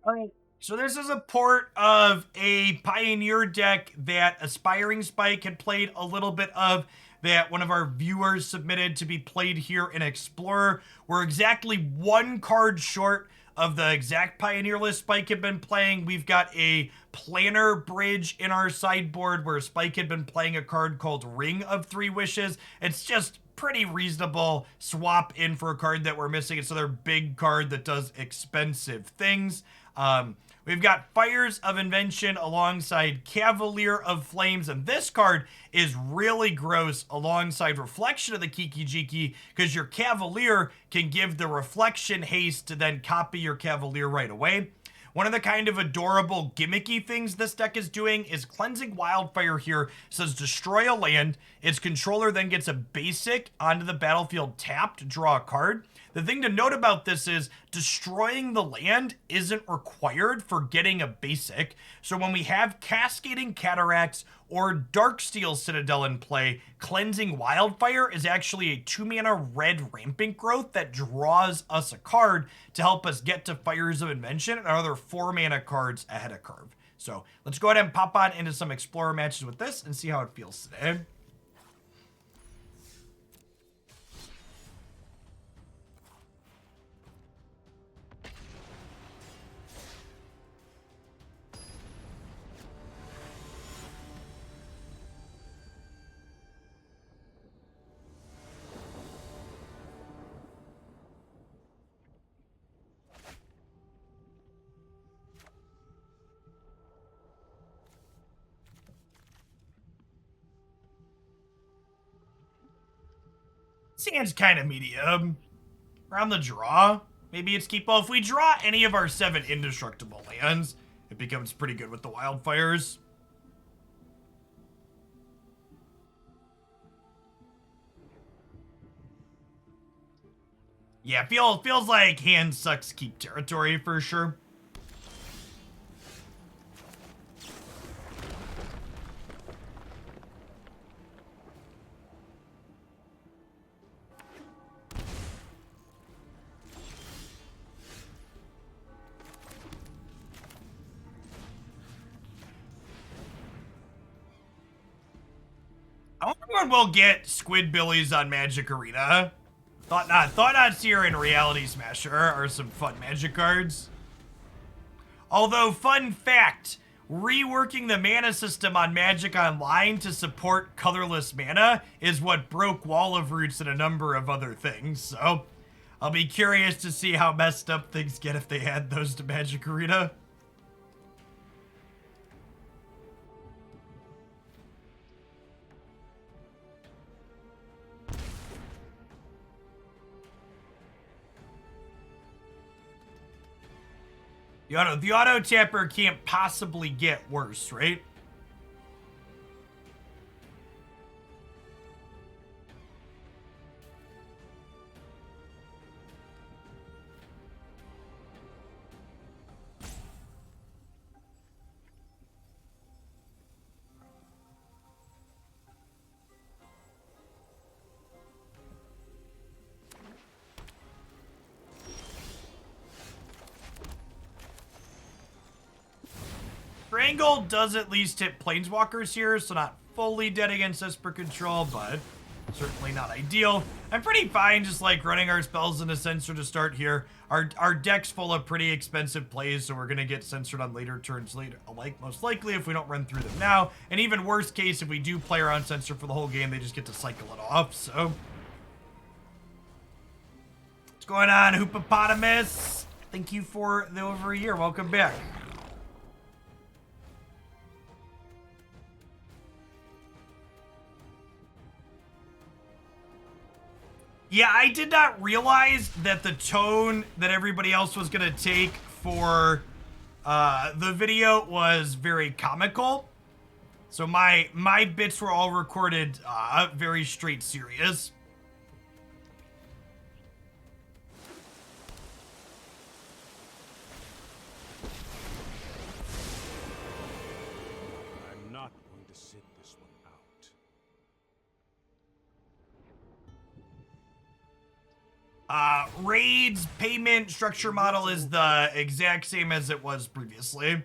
Alright, so this is a port of a Pioneer deck that Aspiring Spike had played a little bit of, that one of our viewers submitted to be played here in Explorer. We're exactly one card short of the exact Pioneer list Spike had been playing. We've got a Planar Bridge in our sideboard where Spike had been playing a card called Ring of Three Wishes. It's just pretty reasonable swap in for a card that we're missing. It's another big card that does expensive things. We've got Fires of Invention alongside Cavalier of Flames, and this card is really gross alongside Reflection of the Kiki Jiki, because your Cavalier can give the Reflection haste to then copy your Cavalier right away. One of the kind of adorable gimmicky things this deck is doing is Cleansing Wildfire here says destroy a land. Its controller then gets a basic onto the battlefield tapped to draw a card. The thing to note about this is destroying the land isn't required for getting a basic. So when we have Cascading Cataracts or Darksteel Citadel in play, Cleansing Wildfire is actually a 2-mana red rampant growth that draws us a card to help us get to Fires of Invention and other 4-mana cards ahead of curve. So let's go ahead and pop on into some Explorer matches with this and see how it feels today. Seems kind of medium. Around the draw, maybe it's keep. Well, if we draw any of our 7 indestructible lands, it becomes pretty good with the wildfires. Yeah, feels like hand sucks keep territory for sure. I wonder when we'll get Squidbillies on Magic Arena. Thought not Seer and Reality Smasher are some fun Magic cards. Although, fun fact, reworking the mana system on Magic Online to support colorless mana is what broke Wall of Roots and a number of other things, so I'll be curious to see how messed up things get if they add those to Magic Arena. The auto tapper can't possibly get worse, right? Strangle does at least hit Planeswalkers here, so not fully dead against Esper Control, but certainly not ideal. I'm pretty fine just like running our spells into Censor to start here. Our deck's full of pretty expensive plays, so we're going to get censored on later turns later, most likely if we don't run through them now. And even worst case, if we do play around Censor for the whole game, they just get to cycle it off, so. What's going on, Hoopopotamus? Thank you for the over a year. Welcome back. Yeah, I did not realize that the tone that everybody else was going to take for the video was very comical. So my bits were all recorded very straight serious. I'm not going to sit this one out. Raid's payment structure model is the exact same as it was previously.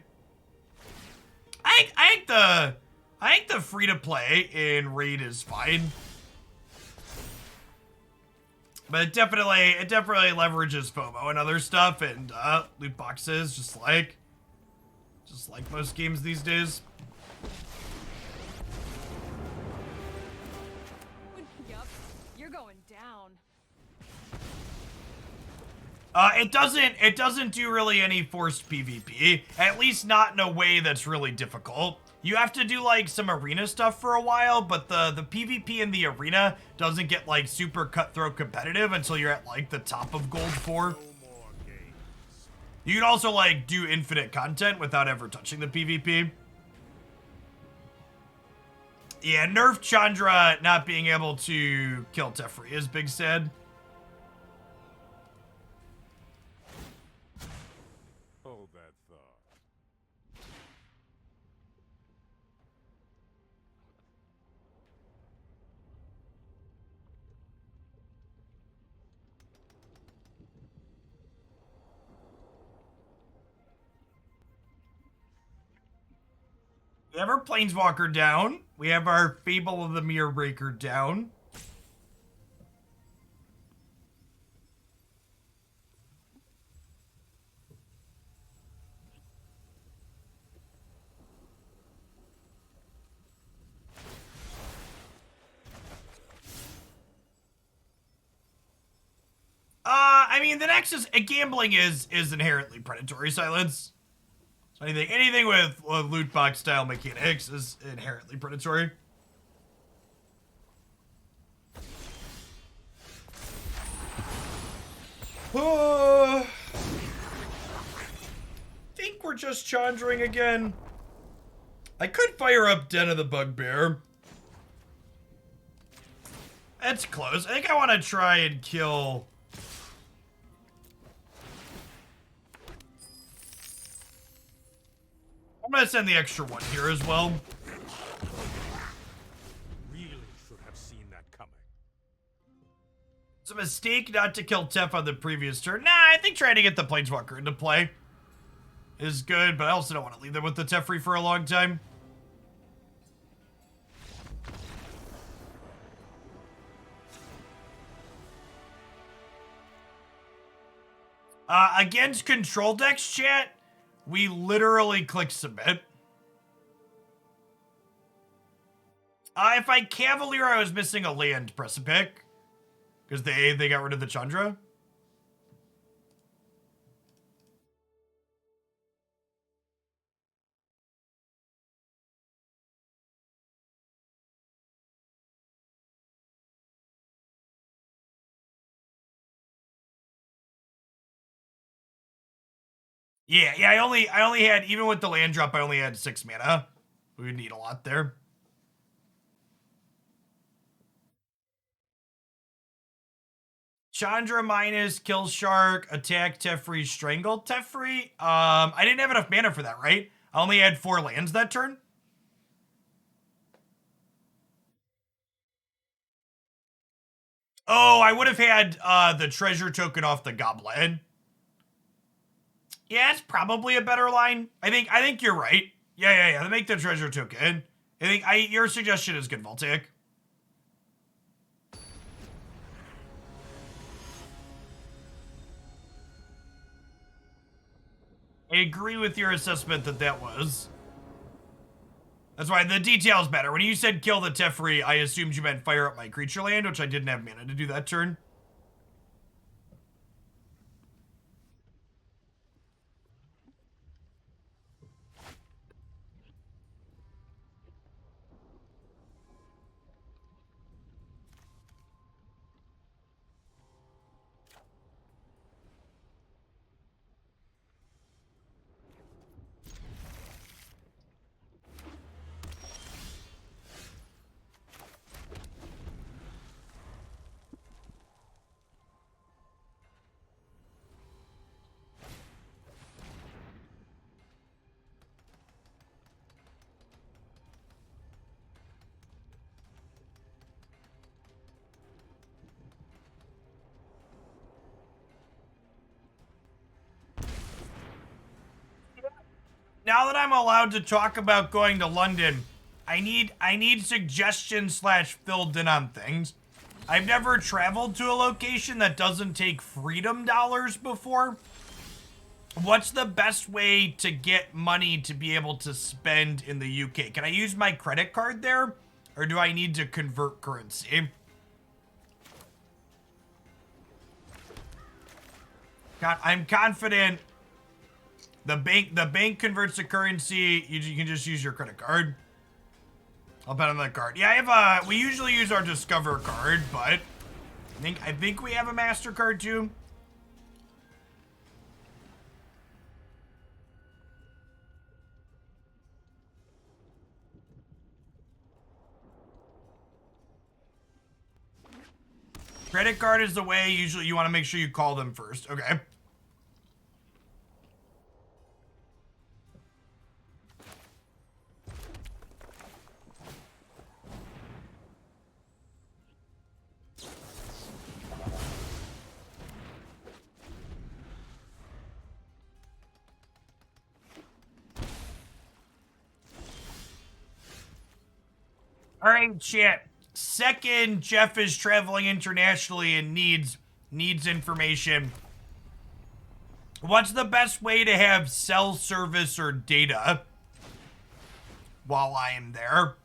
I think the free-to-play in Raid is fine. But it definitely leverages FOMO and other stuff and loot boxes, just like most games these days. Yup, you're going down. It doesn't do really any forced PvP, at least not in a way that's really difficult. You have to do like some arena stuff for a while, but the PvP in the arena doesn't get like super cutthroat competitive until you're at like the top of Gold 4. You can also like do infinite content without ever touching the PvP. Yeah, nerf Chandra not being able to kill Teferi is big sad. Hold that thought. We have our Planeswalker down. We have our Fable of the Mirror Breaker down. I mean, the Nexus gambling is inherently predatory, Silence. So anything with loot box style mechanics is inherently predatory. Think we're just Chandraing again. I could fire up Den of the Bugbear. That's close. I think I want to try and kill... I'm gonna send the extra one here as well. Really should have seen that coming. It's a mistake not to kill Tef on the previous turn. Nah, I think trying to get the Planeswalker into play is good, but I also don't want to leave them with the Teferi for a long time. Against control decks, chat, we literally click submit. If I Cavalier, I was missing a land, press a pick. Because they got rid of the Chandra. Yeah, I only had, even with the land drop, I only had 6 mana. We would need a lot there. Chandra minus, kill Shark, attack Teferi, strangle Teferi. I didn't have enough mana for that, right? I only had 4 lands that turn. Oh, I would have had the treasure token off the Goblin. Yeah, it's probably a better line. I think you're right. Yeah. Make the treasure token. I think your suggestion is good, Voltaic. I agree with your assessment that was. That's why the detail's better. When you said kill the Teferi, I assumed you meant fire up my creature land, which I didn't have mana to do that turn. now that I'm allowed to talk about going to London, I need suggestions / filled in on things. I've never traveled to a location that doesn't take freedom dollars before. What's the best way to get money to be able to spend in the UK? Can I use my credit card there? Or do I need to convert currency? I'm confident the bank converts to currency. You can just use your credit card. I'll bet on that card. Yeah, we usually use our Discover card, but I think we have a MasterCard too. Credit card is the way. Usually you want to make sure you call them first. Okay. All right, chat. Second, Jeff is traveling internationally and needs information. What's the best way to have cell service or data while I am there?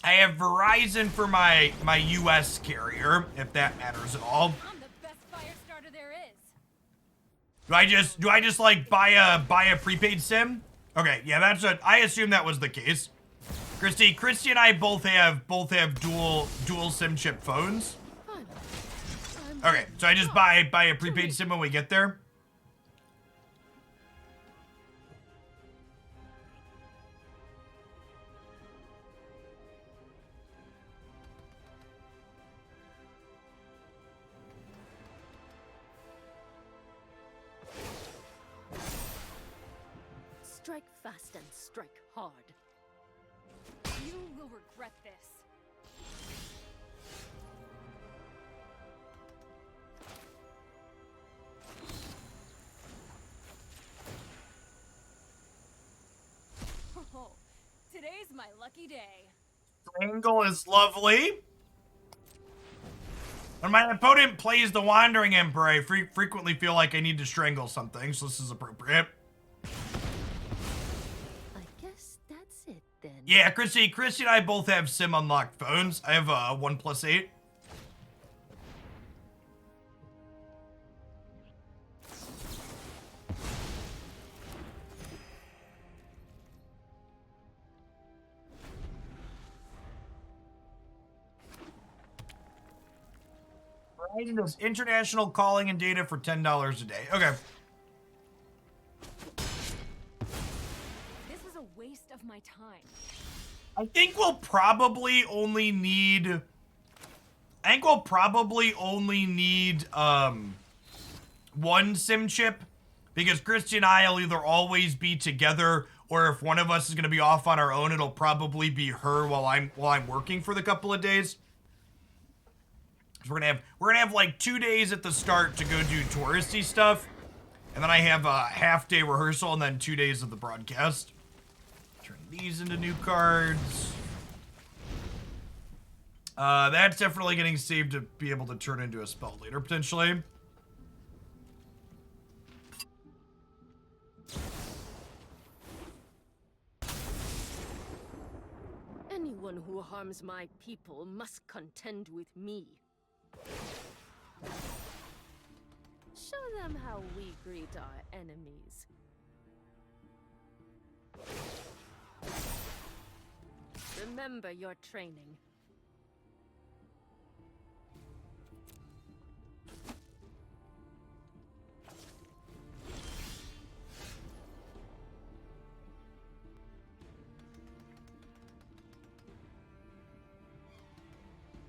I have Verizon for my US carrier, if that matters at all. I'm the best fire starter there is. Do I just like buy a prepaid SIM? Okay, yeah, I assume that was the case. Christy and I both have dual SIM chip phones. Okay, so I just buy a prepaid SIM when we get there. Strike fast and strike hard. You will regret this. Oh, today's my lucky day. Strangle is lovely. When my opponent plays the Wandering Emperor, I frequently feel like I need to strangle something, so this is appropriate. Then. Yeah, Christy and I both have SIM unlocked phones. I have a OnePlus 8. Verizon does international calling and data for $10 a day. Okay. Waste of my time. I think we'll probably only need one SIM chip, because Christy and I will either always be together, or if one of us is going to be off on our own, it'll probably be her while I'm working for the couple of days. So we're gonna have like 2 days at the start to go do touristy stuff, and then I have a half-day rehearsal and then 2 days of the broadcast. Turn these into new cards. That's definitely getting saved to be able to turn into a spell later, potentially. Anyone who harms my people must contend with me. Show them how we greet our enemies. Remember your training.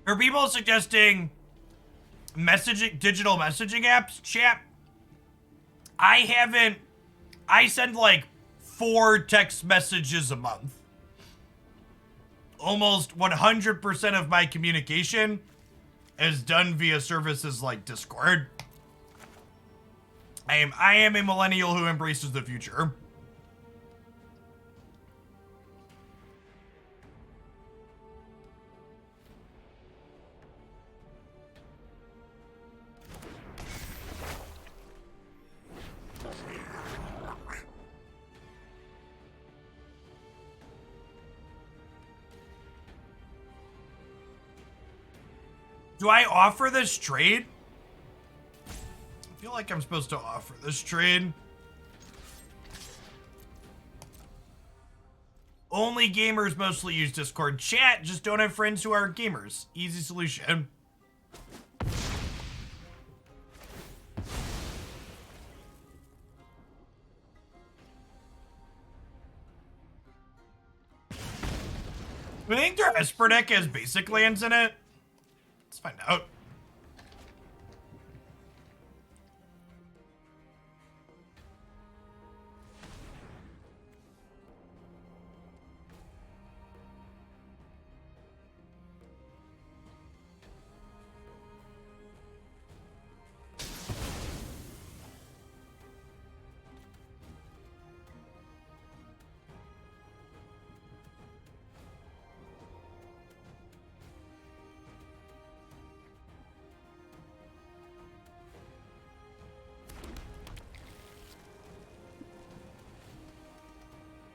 Are people suggesting digital messaging apps, chat? I send like 4 text messages a month. Almost 100% of my communication is done via services like Discord. I am a millennial who embraces the future. Do I offer this trade? I feel like I'm supposed to offer this trade. Only gamers mostly use Discord. Chat, just don't have friends who are gamers. Easy solution. I think their Esper deck has basic lands in it. Let's find out.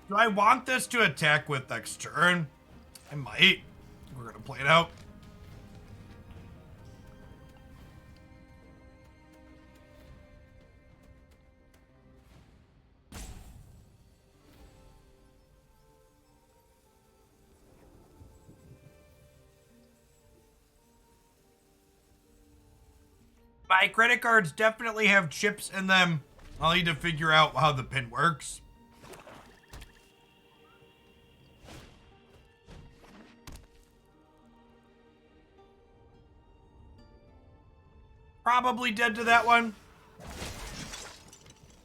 Do I want this to attack with next turn? I might. We're gonna play it out. My credit cards definitely have chips in them. I'll need to figure out how the pin works. Probably dead to that one.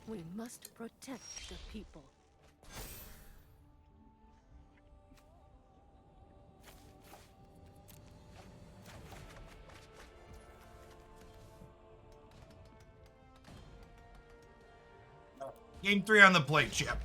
We must protect the people. Game 3 on the plate, Chip.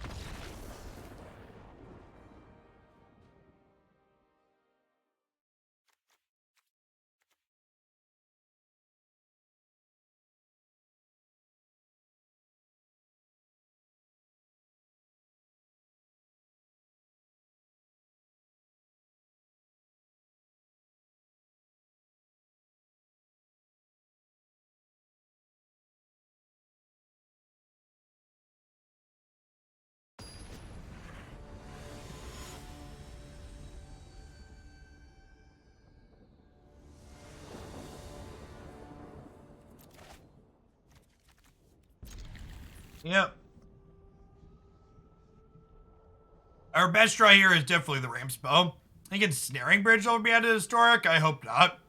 Yep. Our best try here is definitely the ramp spell. I think it's Snaring Bridge will be added historic. I hope not.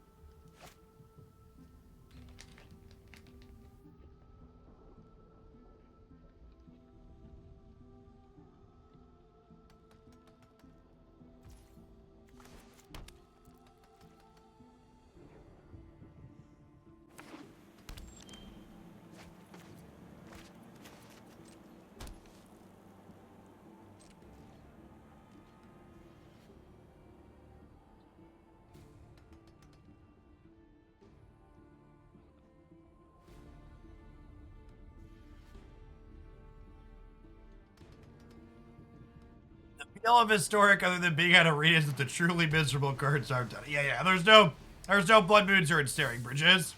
The appeal of historic, other than being on arenas with the truly miserable cards, aren't done. Yeah. There's no blood moons or ensnaring bridges.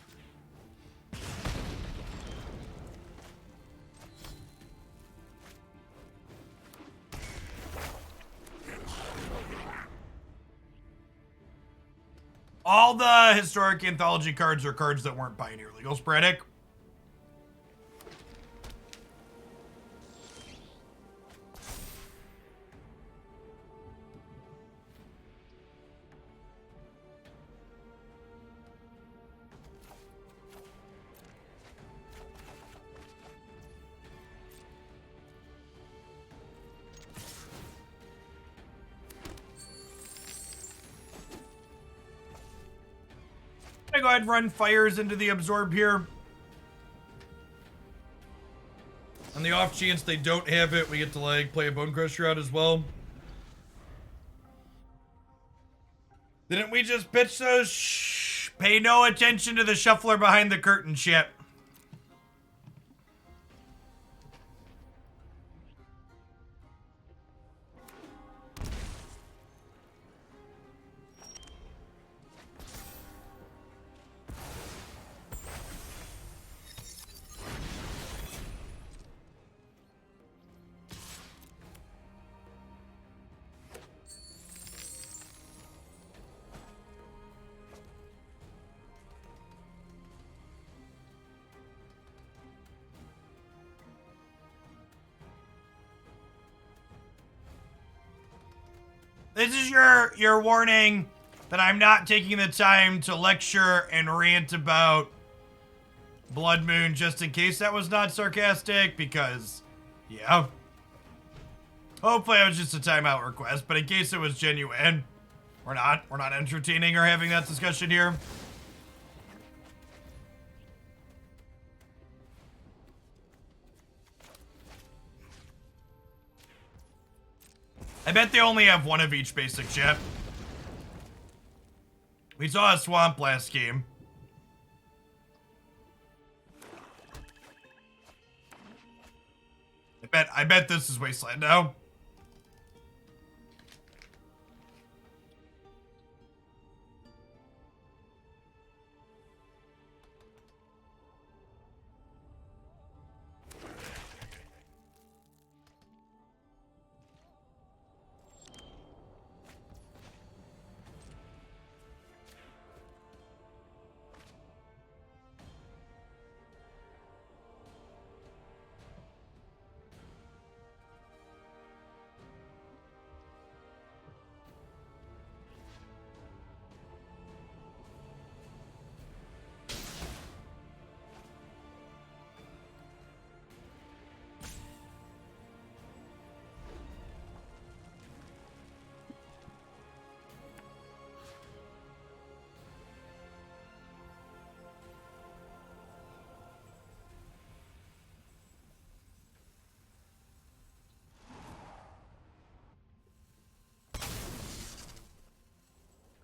All the historic anthology cards are cards that weren't Pioneer legal sporadic. I'm gonna go ahead and run fires into the absorb here. On the off chance they don't have it, we get to like play a Bonecrusher out as well. Didn't we just pitch those? Shh. Pay no attention to the shuffler behind the curtain, shit. This is your warning that I'm not taking the time to lecture and rant about Blood Moon, just in case that was not sarcastic, because, yeah. Hopefully it was just a timeout request, but in case it was genuine, we're not entertaining or having that discussion here. I bet they only have one of each basic ship. We saw a swamp last game. I bet this is Wasteland now.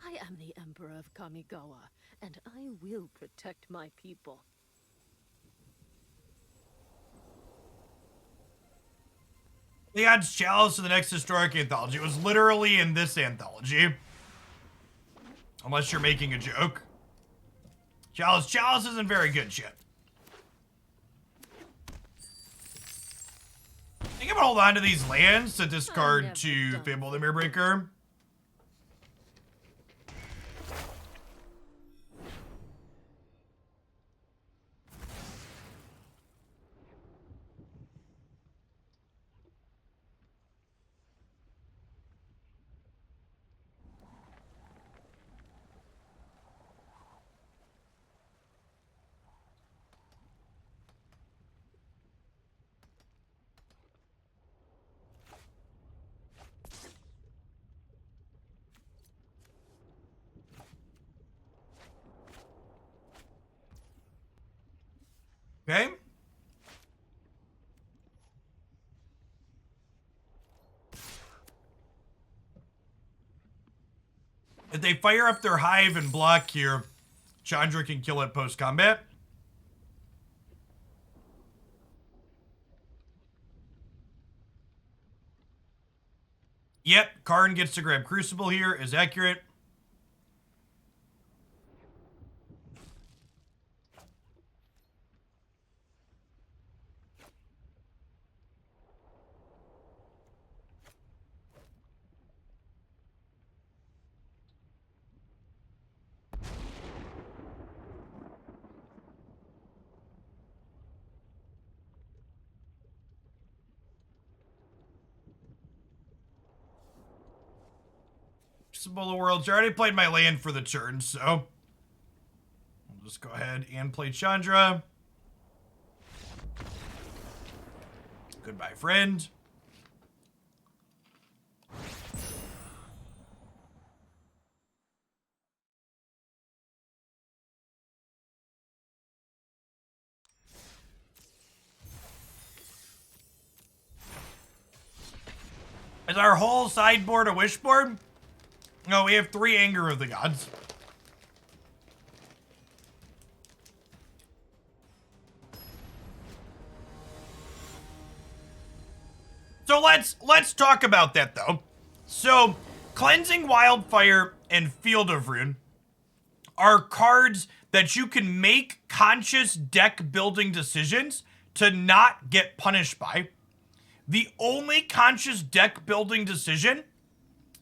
I am the Emperor of Kamigawa, and I will protect my people. They adds Chalice to the next historic anthology. It was literally in this anthology. Unless you're making a joke. Chalice isn't very good shit. I think I'm gonna hold on to these lands to discard to Fable the Mirrorbreaker. Okay. If they fire up their hive and block here, Chandra can kill it post-combat. Yep, Karn gets to grab Crucible here, is accurate. Crucible of Worlds. I already played my land for the turn, so I'll just go ahead and play Chandra. Goodbye, friend. Is our whole sideboard a wish board? No, we have 3 Anger of the Gods. So let's talk about that though. So, Cleansing Wildfire and Field of Ruin are cards that you can make conscious deck building decisions to not get punished by. The only conscious deck building decision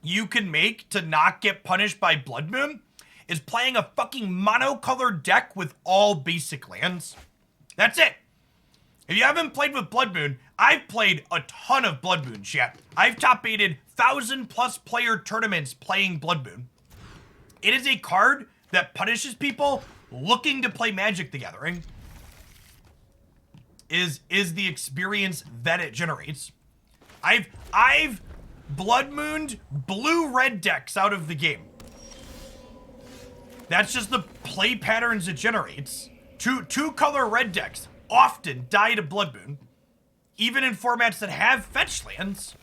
you can make to not get punished by Blood Moon is playing a fucking monocolored deck with all basic lands. That's it. If you haven't played with Blood Moon, I've played a ton of Blood Moon, chat. I've top-8'd 1,000+ player tournaments playing Blood Moon. It is a card that punishes people looking to play Magic the Gathering. Is the experience that it generates. I've Blood Mooned blue-red decks out of the game. That's just the play patterns it generates. Two color red decks often die to Blood Moon, even in formats that have fetch lands.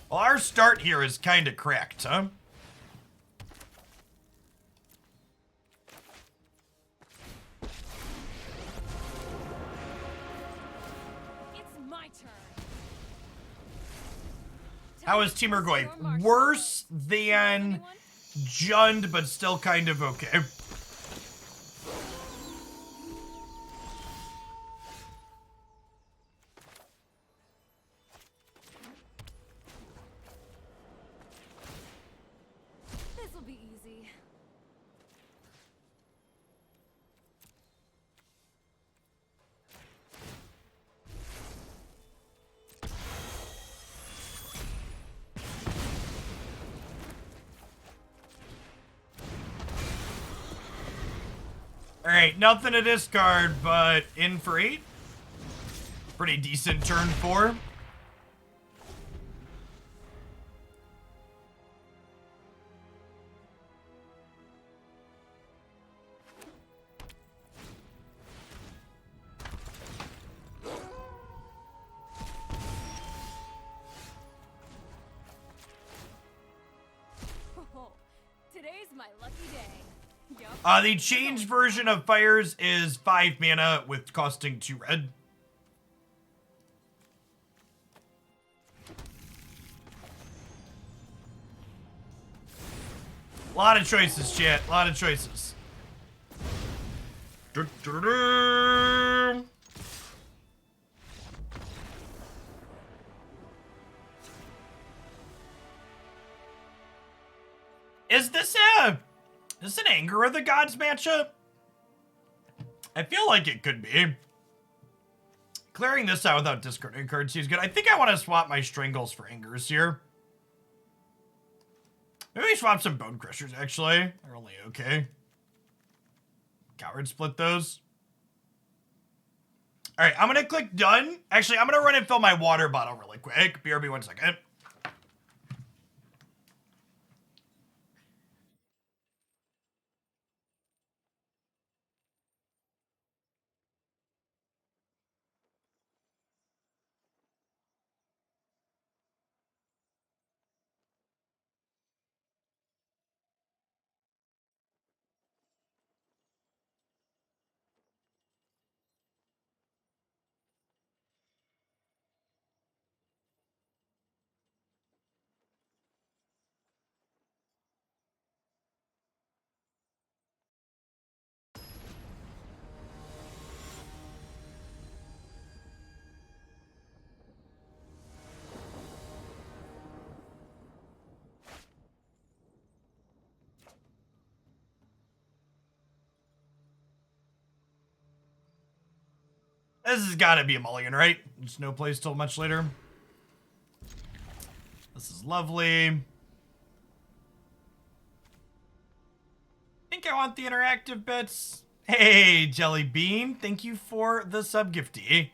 Well, our start here is kind of cracked, huh? How is Teamer going? Worse than Jund, but still kind of okay. This'll be easy. Alright, nothing to discard, but in for 8. Pretty decent turn 4. Oh, today's my lucky day. Yup. The changed version of Fires is 5 mana with costing 2 red. A lot of choices, chat. A lot of choices. Is this an Anger of the Gods matchup? I feel like it could be. Clearing this out without discarding cards seems good. I think I want to swap my Strangles for Angers here. Maybe we swap some Bonecrushers, actually. They're only okay. Coward split those. Alright, I'm gonna click done. Actually, I'm gonna run and fill my water bottle really quick. BRB 1 second. This has got to be a mulligan, right? Just no place till much later. This is lovely. I think I want the interactive bits. Hey, Jelly Bean. Thank you for the sub-gifty.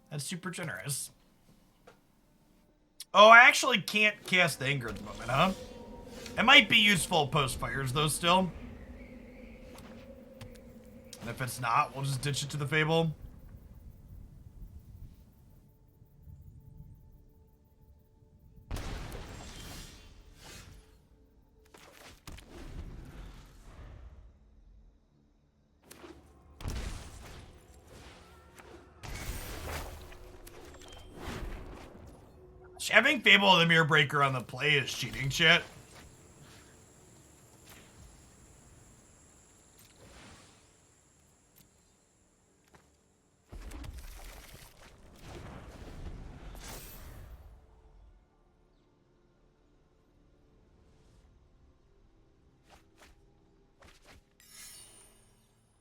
That's super generous. Oh, I actually can't cast the Anger at the moment, huh? It might be useful post-Fires, though, still. And if it's not, we'll just ditch it to the Fable. Having Fable of the Mirror Breaker on the play is cheating shit.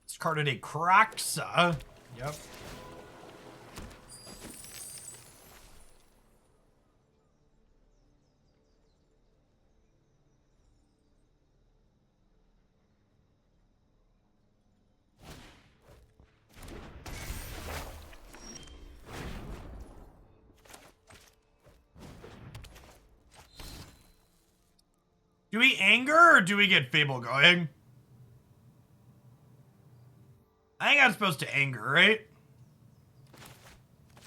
Discarded a Croxa. Yep. Do we anger or do we get Fable going? I think I'm supposed to anger, right?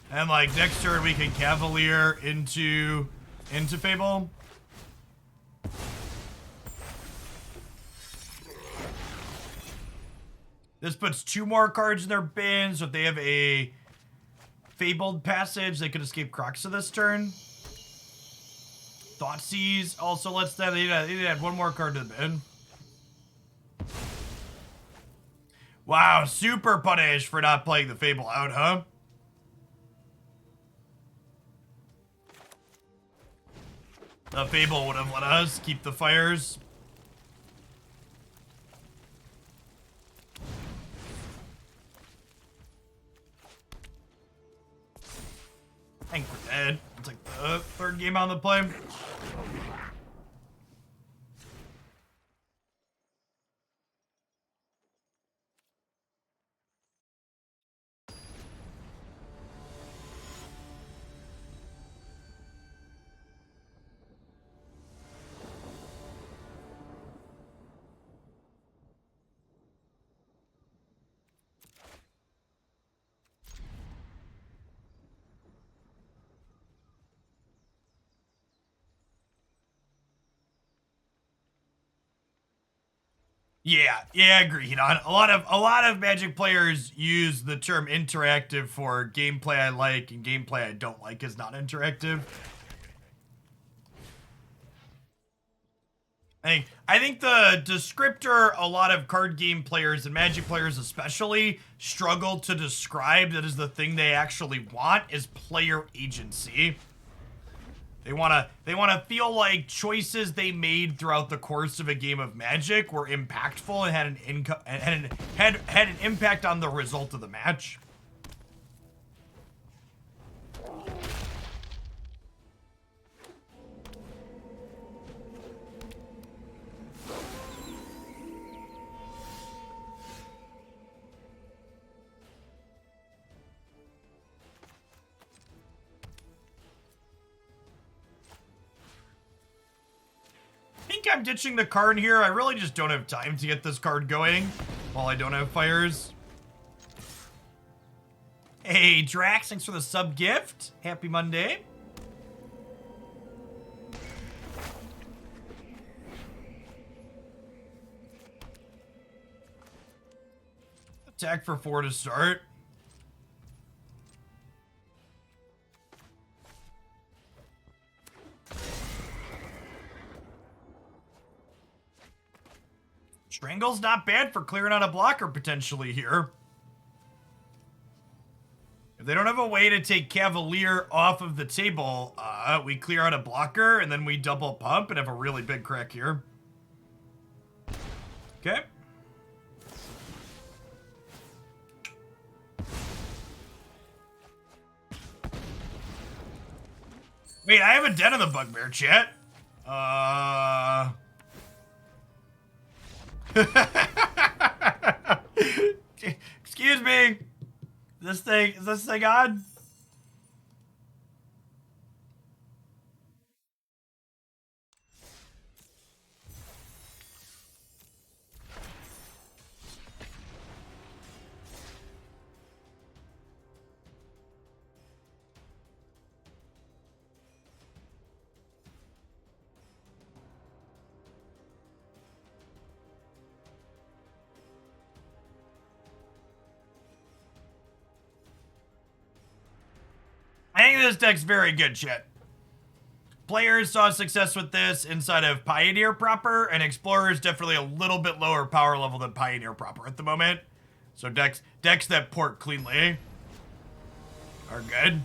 And like next turn we can Cavalier into Fable. This puts 2 more cards in their bin, so if they have a Fabled passage, they could escape Croxa this turn. Thoughtseize also lets them, they need to add 1 more card to the bin. Wow, super punish for not playing the Fable out, huh? The Fable would have let us keep the fires. I think we're dead. It's like the 3rd game on the play. Yeah, agreed on. A lot of Magic players use the term interactive for gameplay I like and gameplay I don't like is not interactive. I think the descriptor a lot of card game players and Magic players especially struggle to describe that is the thing they actually want is player agency. They wanna feel like choices they made throughout the course of a game of Magic were impactful and had an impact on the result of the match. I'm ditching the Karn here. I really just don't have time to get this card going while I don't have fires. Hey, Drax, thanks for the sub gift. Happy Monday. Attack for 4 to start. Strangle's not bad for clearing out a blocker potentially here. If they don't have a way to take Cavalier off of the table, we clear out a blocker and then we double pump and have a really big crack here. Okay. Wait, I have a den in the Bugbear, chat. Excuse me. Is this thing on? I think this deck's very good, chat. Players saw success with this inside of Pioneer proper, and Explorer is definitely a little bit lower power level than Pioneer proper at the moment. So decks that port cleanly are good.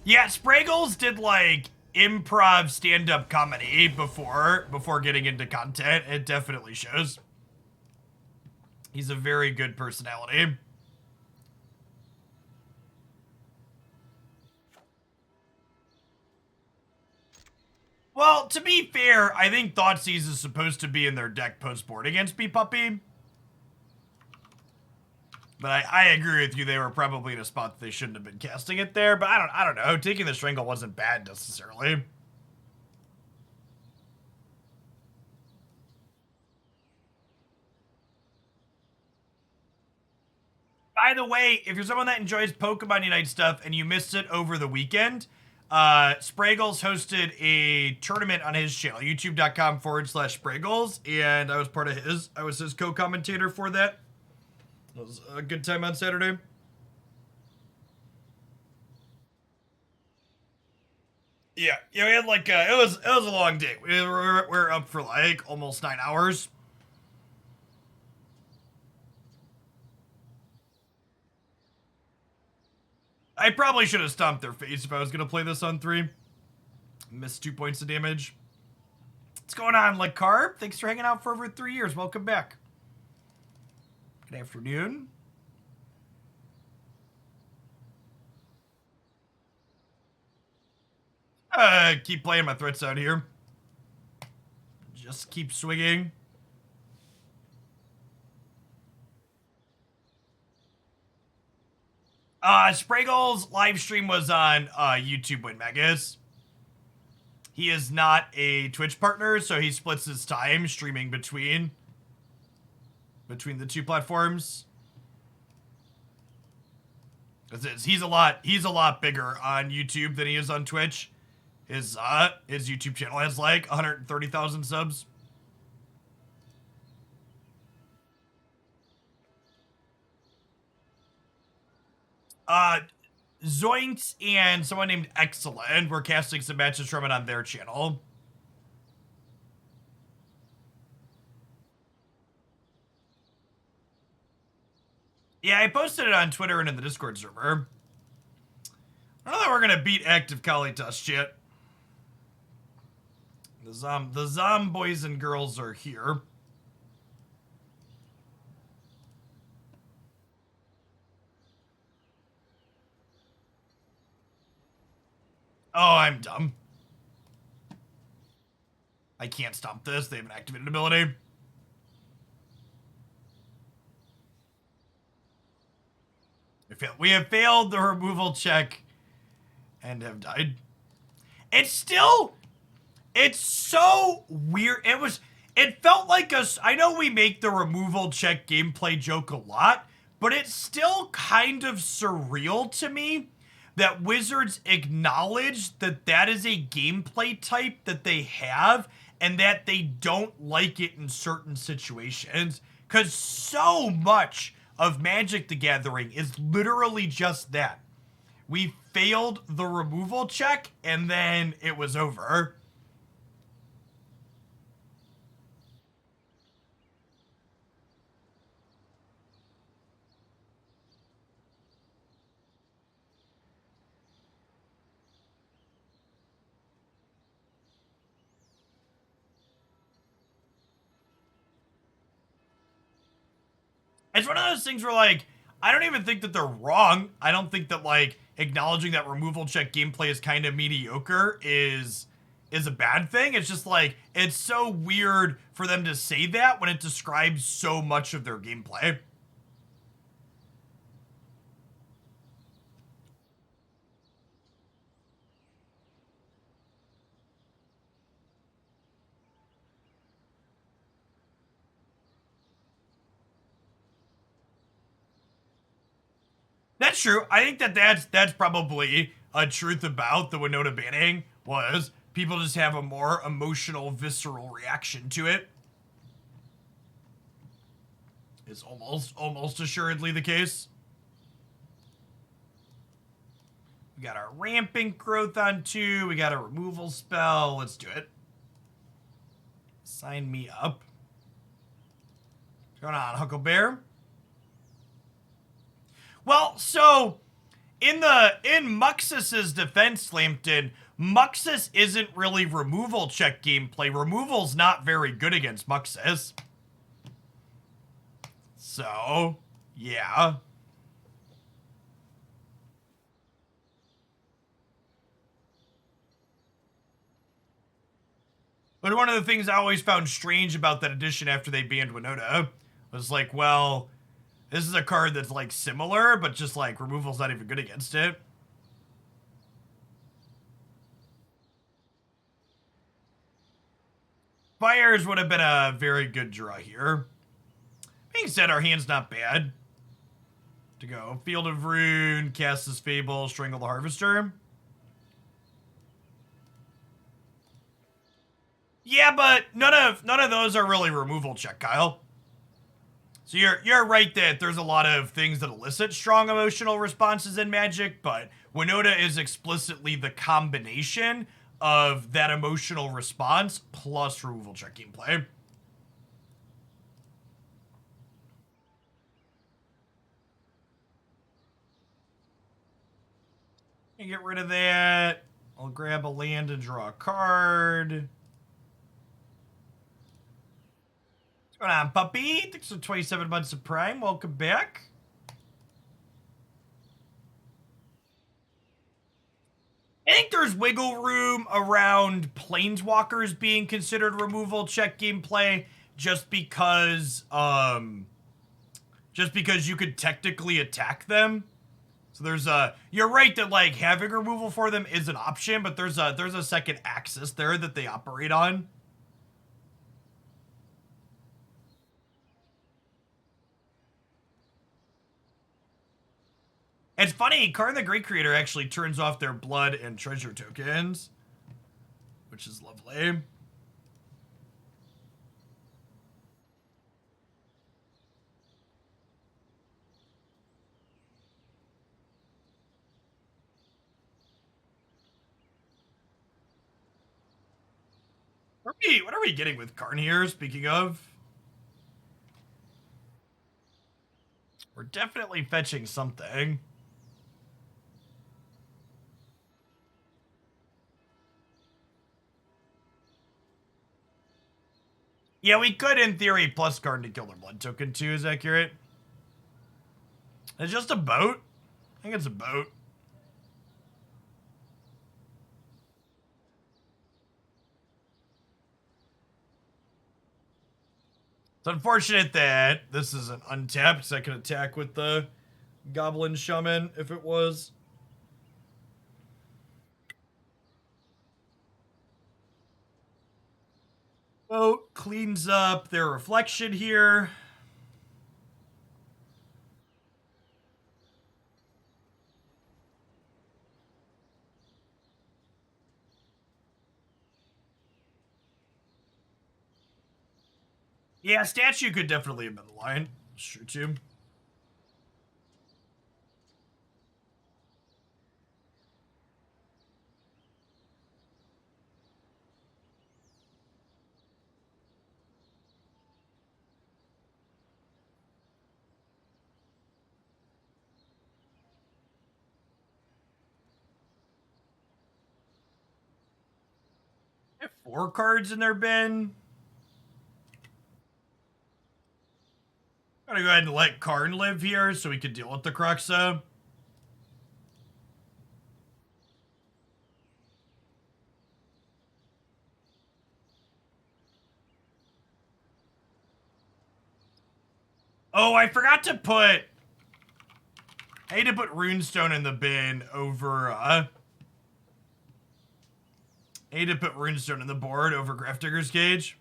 Yeah, Spraggles did like improv stand-up comedy before getting into content. It definitely shows. He's a very good personality. Well, to be fair, I think Thoughtseize is supposed to be in their deck post-board against B-Puppy. But I agree with you, they were probably in a spot that they shouldn't have been casting it there, but I don't know. Taking the Strangle wasn't bad necessarily. By the way, if you're someone that enjoys Pokemon Unite stuff and you missed it over the weekend, Spraggles hosted a tournament on his channel, youtube.com/Spraggles, and I was part of his. I was his co-commentator for that. It was a good time on Saturday. Yeah, we had like it was a long day. We were up for like almost 9 hours. I probably should have stomped their face if I was gonna play this on 3. Missed 2 points of damage. What's going on, Lacarb? Thanks for hanging out for over 3 years. Welcome back. Good afternoon. Keep playing my threats out here. Just keep swinging. Spraggle's live stream was on YouTube when Megas. He is not a Twitch partner, so he splits his time streaming between the 2 platforms. He's a lot bigger on YouTube than he is on Twitch. His YouTube channel has like 130,000 subs. Zoinks and someone named Excellent were casting some matches from it on their channel. Yeah, I posted it on Twitter and in the Discord server. I don't know that we're gonna beat Active Kalitas yet. The Zom boys and girls are here. Oh, I'm dumb. I can't stomp this. They have an activated ability. We have failed the removal check and have died. It's so weird. It felt like I know we make the removal check gameplay joke a lot, but it's still kind of surreal to me that Wizards acknowledge that that is a gameplay type that they have and that they don't like it in certain situations. Because so much of Magic the Gathering is literally just that. We failed the removal check and then it was over. It's one of those things where, like, I don't even think that they're wrong. I don't think that, like, acknowledging that removal check gameplay is kind of mediocre is a bad thing. It's just, like, it's so weird for them to say that when it describes so much of their gameplay. That's true. I think that's probably a truth about the Winota banning was people just have a more emotional, visceral reaction to it. Is almost assuredly the case. We got our rampant growth on 2. We got a removal spell. Let's do it. Sign me up. What's going on, Hucklebear? Well, so in Muxus's defense, Lampton, Muxus isn't really removal check gameplay. Removal's not very good against Muxus. So, yeah. But one of the things I always found strange about that edition after they banned Winota was like, well, this is a card that's like similar, but just like removal's not even good against it. Fires would have been a very good draw here. Being said, our hand's not bad. To go Field of Ruin, cast this Fable, Strangle the Harvester. Yeah, but none of those are really removal check, Kyle. So you're right that there's a lot of things that elicit strong emotional responses in Magic, but Winota is explicitly the combination of that emotional response plus removal check gameplay. Get rid of that. I'll grab a land and draw a card. What's going on, puppy? Thanks for 27 months of Prime. Welcome back. I think there's wiggle room around Planeswalkers being considered removal check gameplay just because you could technically attack them. So there's you're right that like having removal for them is an option, but there's a second axis there that they operate on. It's funny, Karn the Great Creator actually turns off their blood and treasure tokens, which is lovely. What are we getting with Karn here, speaking of? We're definitely fetching something. Yeah, we could, in theory, plus Karn to kill their blood token, too, is accurate. It's just a boat? I think it's a boat. It's unfortunate that this is an untapped second attack with the Goblin Shaman, if it was. Oh, cleans up their reflection here. Yeah, statue could definitely have been the line. Sure, too. I have 4 cards in their bin. I'm gonna go ahead and let Karn live here so we can deal with the Cruxa. Oh, I forgot to put... I had to put Runestone in the bin over, I had to put Runestone in the board over Grafdigger's Cage.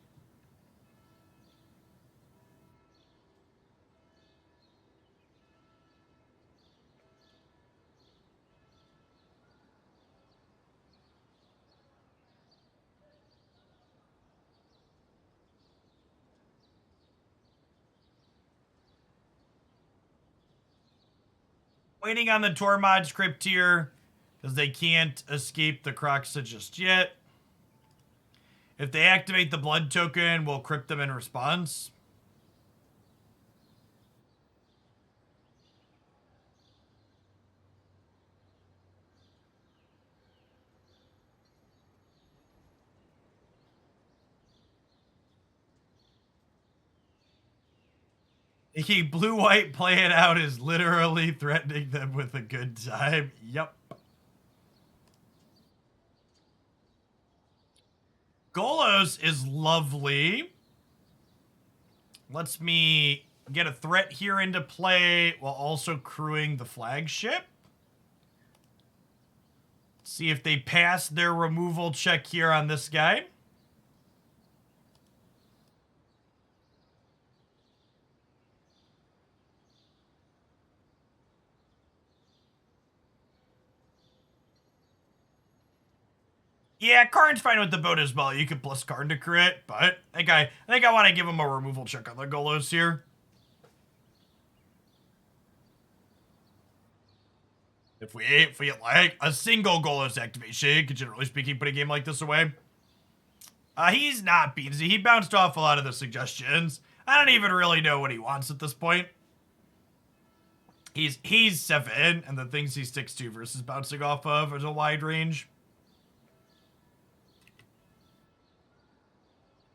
Waiting on the Tormod Crypt here, because they can't escape the Cruxa just yet. If they activate the blood token, we'll crypt them in response. He blue-white play it out is literally threatening them with a good time. Yep. Golos is lovely. Lets me get a threat here into play while also crewing the flagship. See if they pass their removal check here on this guy. Yeah, Karn's fine with the boat as well. You could plus Karn to crit, but I think I want to give him a removal check on the Golos here. If we like a single Golos activation, could generally speaking put a game like this away. He's not beansy. He bounced off a lot of the suggestions. I don't even really know what he wants at this point. He's 7, and the things he sticks to versus bouncing off of is a wide range.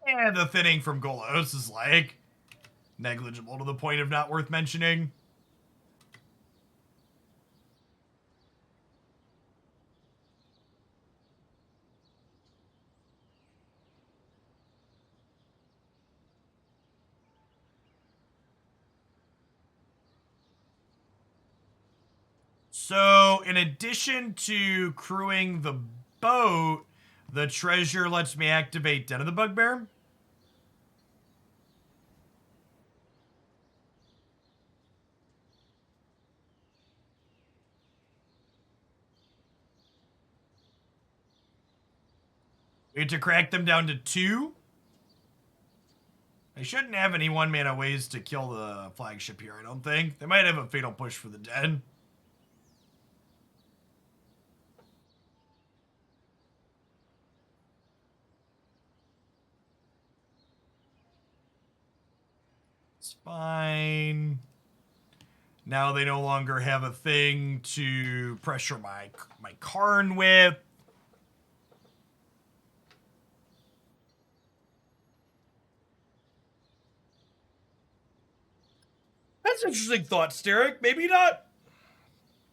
And the thinning from Golos is like negligible to the point of not worth mentioning. So, in addition to crewing the boat, the treasure lets me activate Den of the Bugbear. We have to crack them down to 2. They shouldn't have any 1-mana ways to kill the flagship here, I don't think. They might have a fatal push for the den. It's fine. Now they no longer have a thing to pressure my Karn with. That's interesting thoughts, Derek. Maybe not.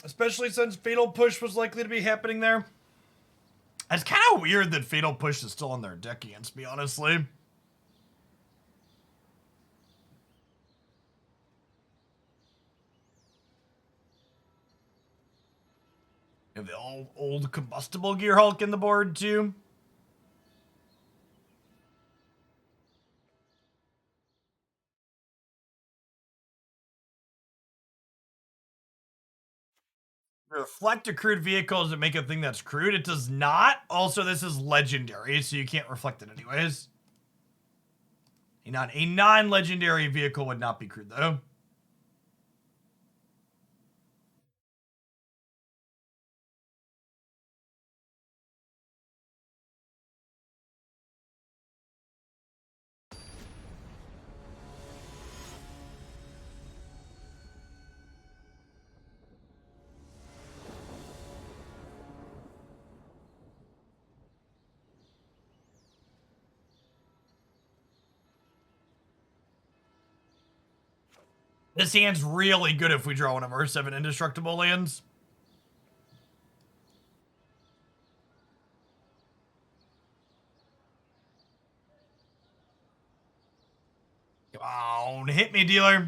Especially since Fatal Push was likely to be happening there. It's kind of weird that Fatal Push is still on their deck against me, honestly. You have the old Combustible Gearhulk in the board, too. Reflect accrued vehicles that make a thing that's crude. It does not. Also, this is legendary, so you can't reflect it anyways. A non-legendary vehicle would not be crude, though. This hand's really good if we draw one of our 7 indestructible lands. Come on, hit me, dealer.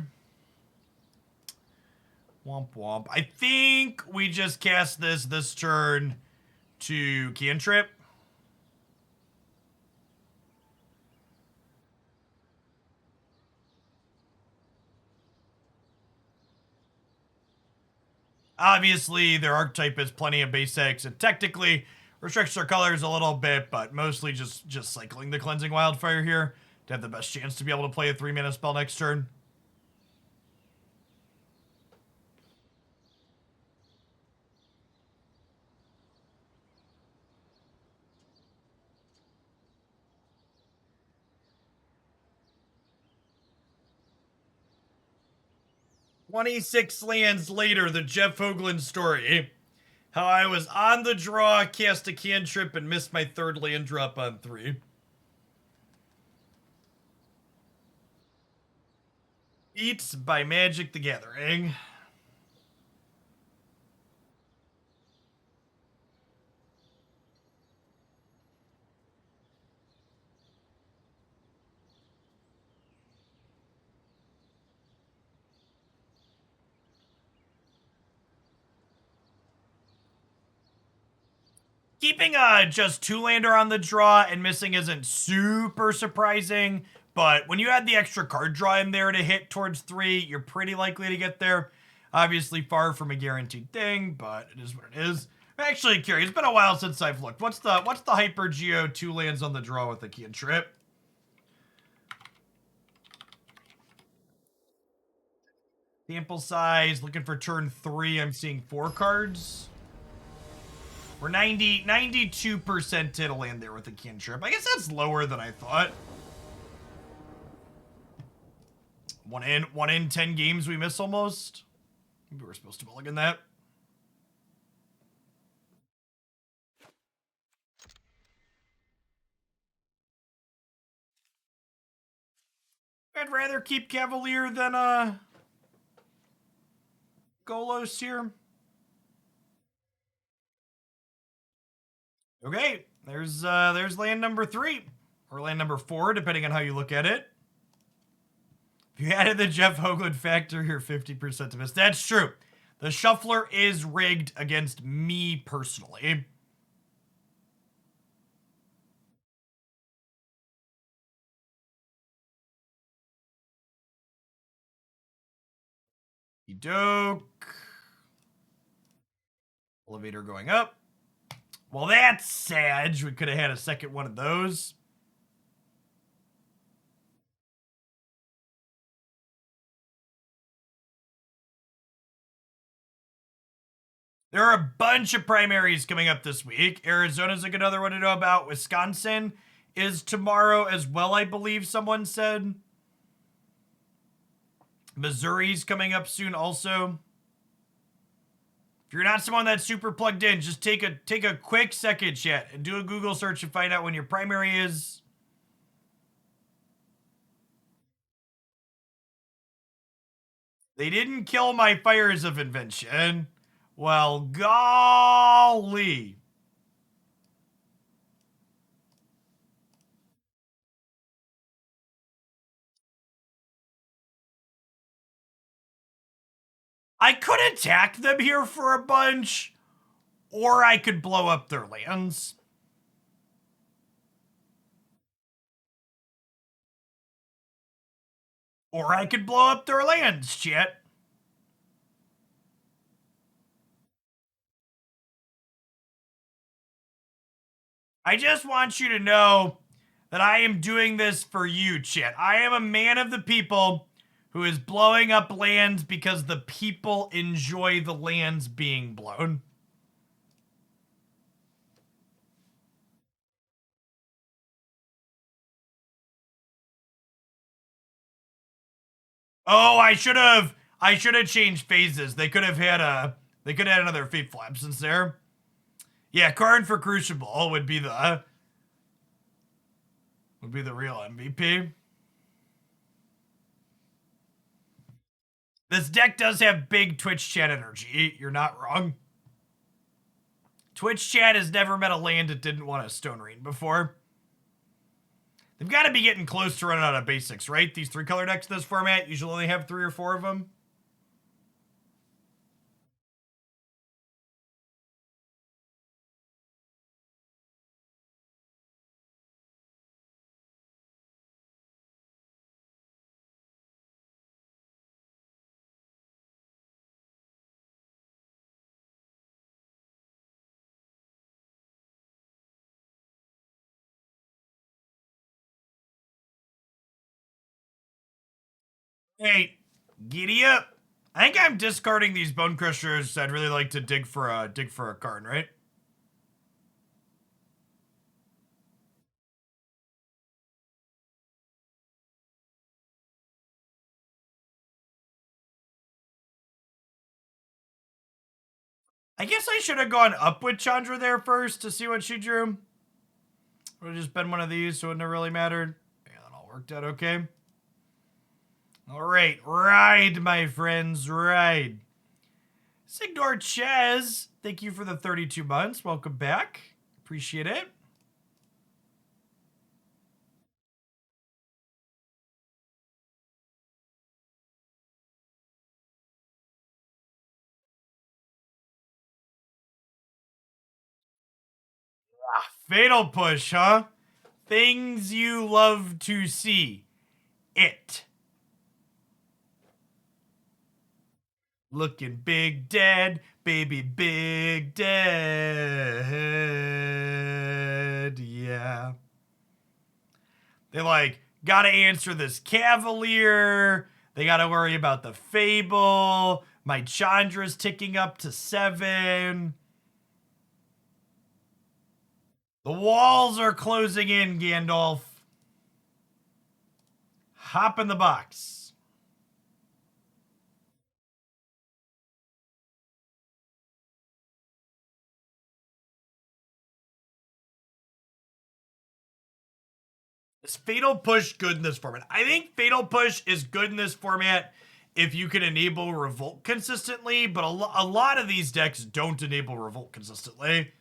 Womp womp. I think we just cast this turn to cantrip. Obviously, their archetype is plenty of basics, and technically restricts their colors a little bit, but mostly just cycling the Cleansing Wildfire here to have the best chance to be able to play a 3-mana spell next turn. "26 lands later, the Jeff Hoagland story. How I was on the draw, cast a cantrip, and missed my 3rd land drop on 3. Eats by Magic the Gathering. Keeping just 2-lander on the draw and missing isn't super surprising, but when you add the extra card draw in there to hit towards 3, you're pretty likely to get there. Obviously far from a guaranteed thing, but it is what it is. I'm actually curious. It's been a while since I've looked. What's the Hyper Geo 2 lands on the draw with the cantrip? Sample size, looking for turn 3, I'm seeing 4 cards. We're 92% to land there with the cantrip. I guess that's lower than I thought. One in 10 games we miss almost. Maybe we're supposed to mulligan that. I'd rather keep Cavalier than Golos here. Okay, there's land number 3 or land number 4, depending on how you look at it. If you added the Jeff Hoagland factor, you're 50% to miss. That's true. The shuffler is rigged against me personally. Doke. Elevator going up. Well, that's sad. We could have had a second one of those. There are a bunch of primaries coming up this week. Arizona's like another one to know about. Wisconsin is tomorrow as well, I believe someone said. Missouri's coming up soon also. If you're not someone that's super plugged in, just take a quick second, chat, and do a Google search and find out when your primary is. They didn't kill my Fires of Invention. Well, golly. I could attack them here for a bunch, or I could blow up their lands. Or I could blow up their lands, chat. I just want you to know that I am doing this for you, chat. I am a man of the people who is blowing up lands because the people enjoy the lands being blown. Oh, I should have changed phases. They could have had another Fateful Absence there. Yeah, Karn for Crucible would be the real MVP. This deck does have big Twitch chat energy. You're not wrong. Twitch chat has never met a land it didn't want a Stone Rain before. They've got to be getting close to running out of basics, right? These 3-color decks in this format usually only have 3 or 4 of them. Hey, giddy up. I think I'm discarding these Bonecrushers. I'd really like to dig for a Karn, right? I guess I should have gone up with Chandra there first to see what she drew. Would have just been one of these, so it wouldn't have really mattered. Yeah, that all worked out okay. All right, ride, my friends, ride. Signor Ches, thank you for the 32 months. Welcome back. Appreciate it. Fatal Push, huh? Things you love to see. It. Looking big dead, baby big dead. Yeah. They like, gotta answer this Cavalier. They gotta worry about the Fable. My Chandra's ticking up to 7. The walls are closing in, Gandalf. Hop in the box. Is Fatal Push good in this format? I think Fatal Push is good in this format if you can enable Revolt consistently, but a lot of these decks don't enable Revolt consistently.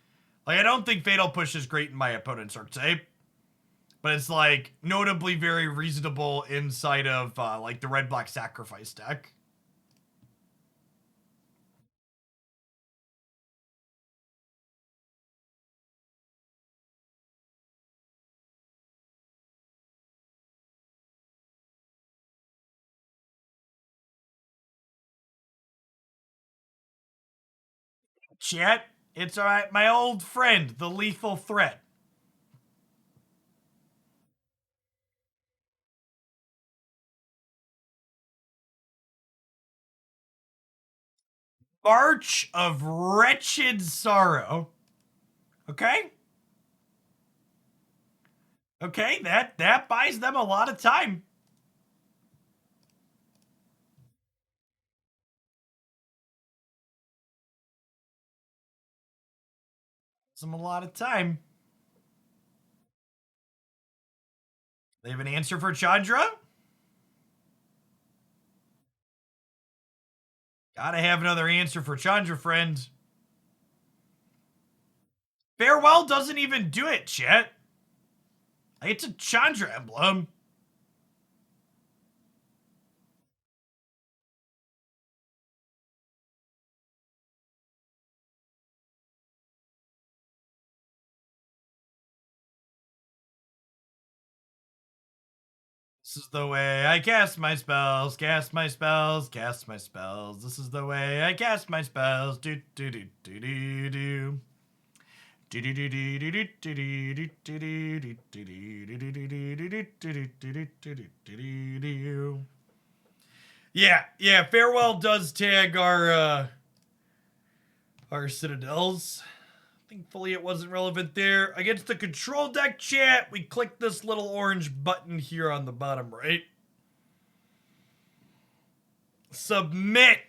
Like, I don't think Fatal Push is great in my opponent's archetype, but it's, like, notably very reasonable inside of, like, the red-black sacrifice deck. Chat, it's alright. My old friend, the Lethal Threat. March of Wretched Sorrow. Okay? Okay, that buys them a lot of time. Some a lot of time. They have an answer for Chandra? Gotta have another answer for Chandra, friend. Farewell doesn't even do it, chat. It's a Chandra emblem. This is the way I cast my spells, cast my spells, cast my spells. This is the way I cast my spells. Do do do do do do. Yeah, Farewell does tag our Citadels. Thankfully, it wasn't relevant there. Against the control deck, chat, we click this little orange button here on the bottom right. Submit.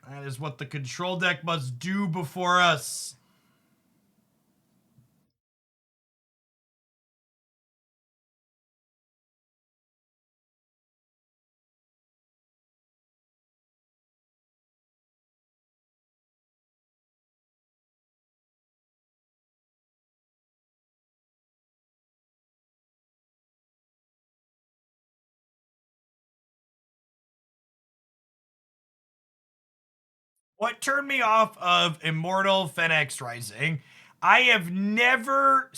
That is what the control deck must do before us. What turned me off of Immortal Phoenix Rising, I have never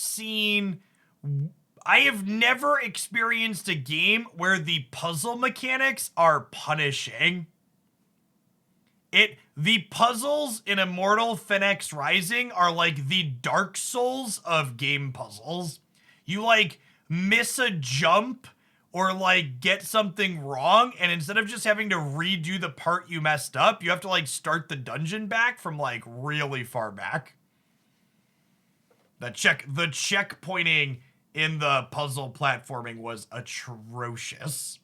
experienced a game where the puzzle mechanics are punishing. The puzzles in Immortal Phoenix Rising are like the Dark Souls of game puzzles. You like miss a jump or like get something wrong, and instead of just having to redo the part you messed up, you have to like start the dungeon back from like really far back. The checkpointing in the puzzle platforming was atrocious.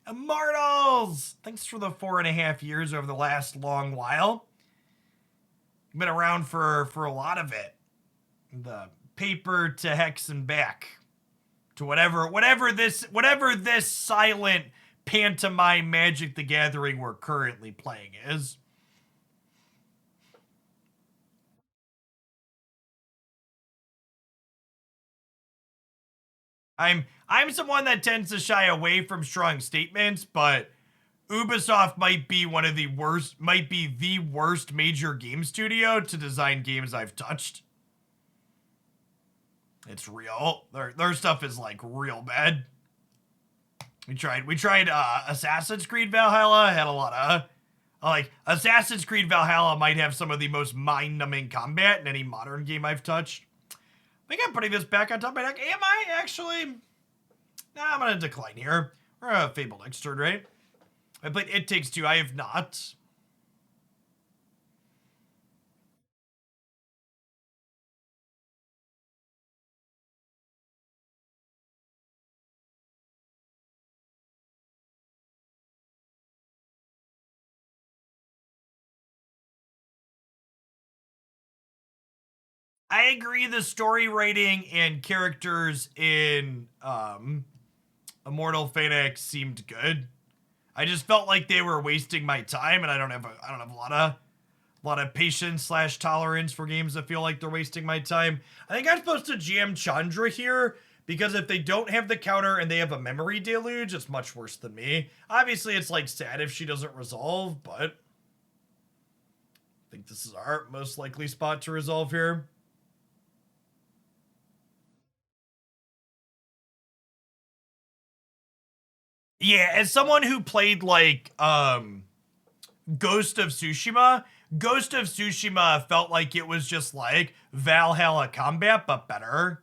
Immortals! Thanks for the 4.5 years over the last long while. Been around for a lot of it. The paper to Hex and back. To whatever this silent pantomime Magic the Gathering we're currently playing is. I'm someone that tends to shy away from strong statements, but Ubisoft might be the worst major game studio to design games I've touched. It's real. Their stuff is like real bad. We tried Assassin's Creed Valhalla, had a lot of like Assassin's Creed Valhalla might have some of the most mind-numbing combat in any modern game I've touched. I think I'm putting this back on top of my deck. Am I actually? Nah, I'm gonna decline here. We're a Fable next turn, right? I played It Takes Two. I have not. I agree the story writing and characters in Immortal Phoenix seemed good. I just felt like they were wasting my time, and I don't have a lot of patience / tolerance for games that feel like they're wasting my time. I think I'm supposed to jam Chandra here because if they don't have the counter and they have a memory deluge, it's much worse than me. Obviously, it's like sad if she doesn't resolve, but I think this is our most likely spot to resolve here. Yeah, as someone who played like Ghost of Tsushima felt like it was just like Valhalla combat, but better.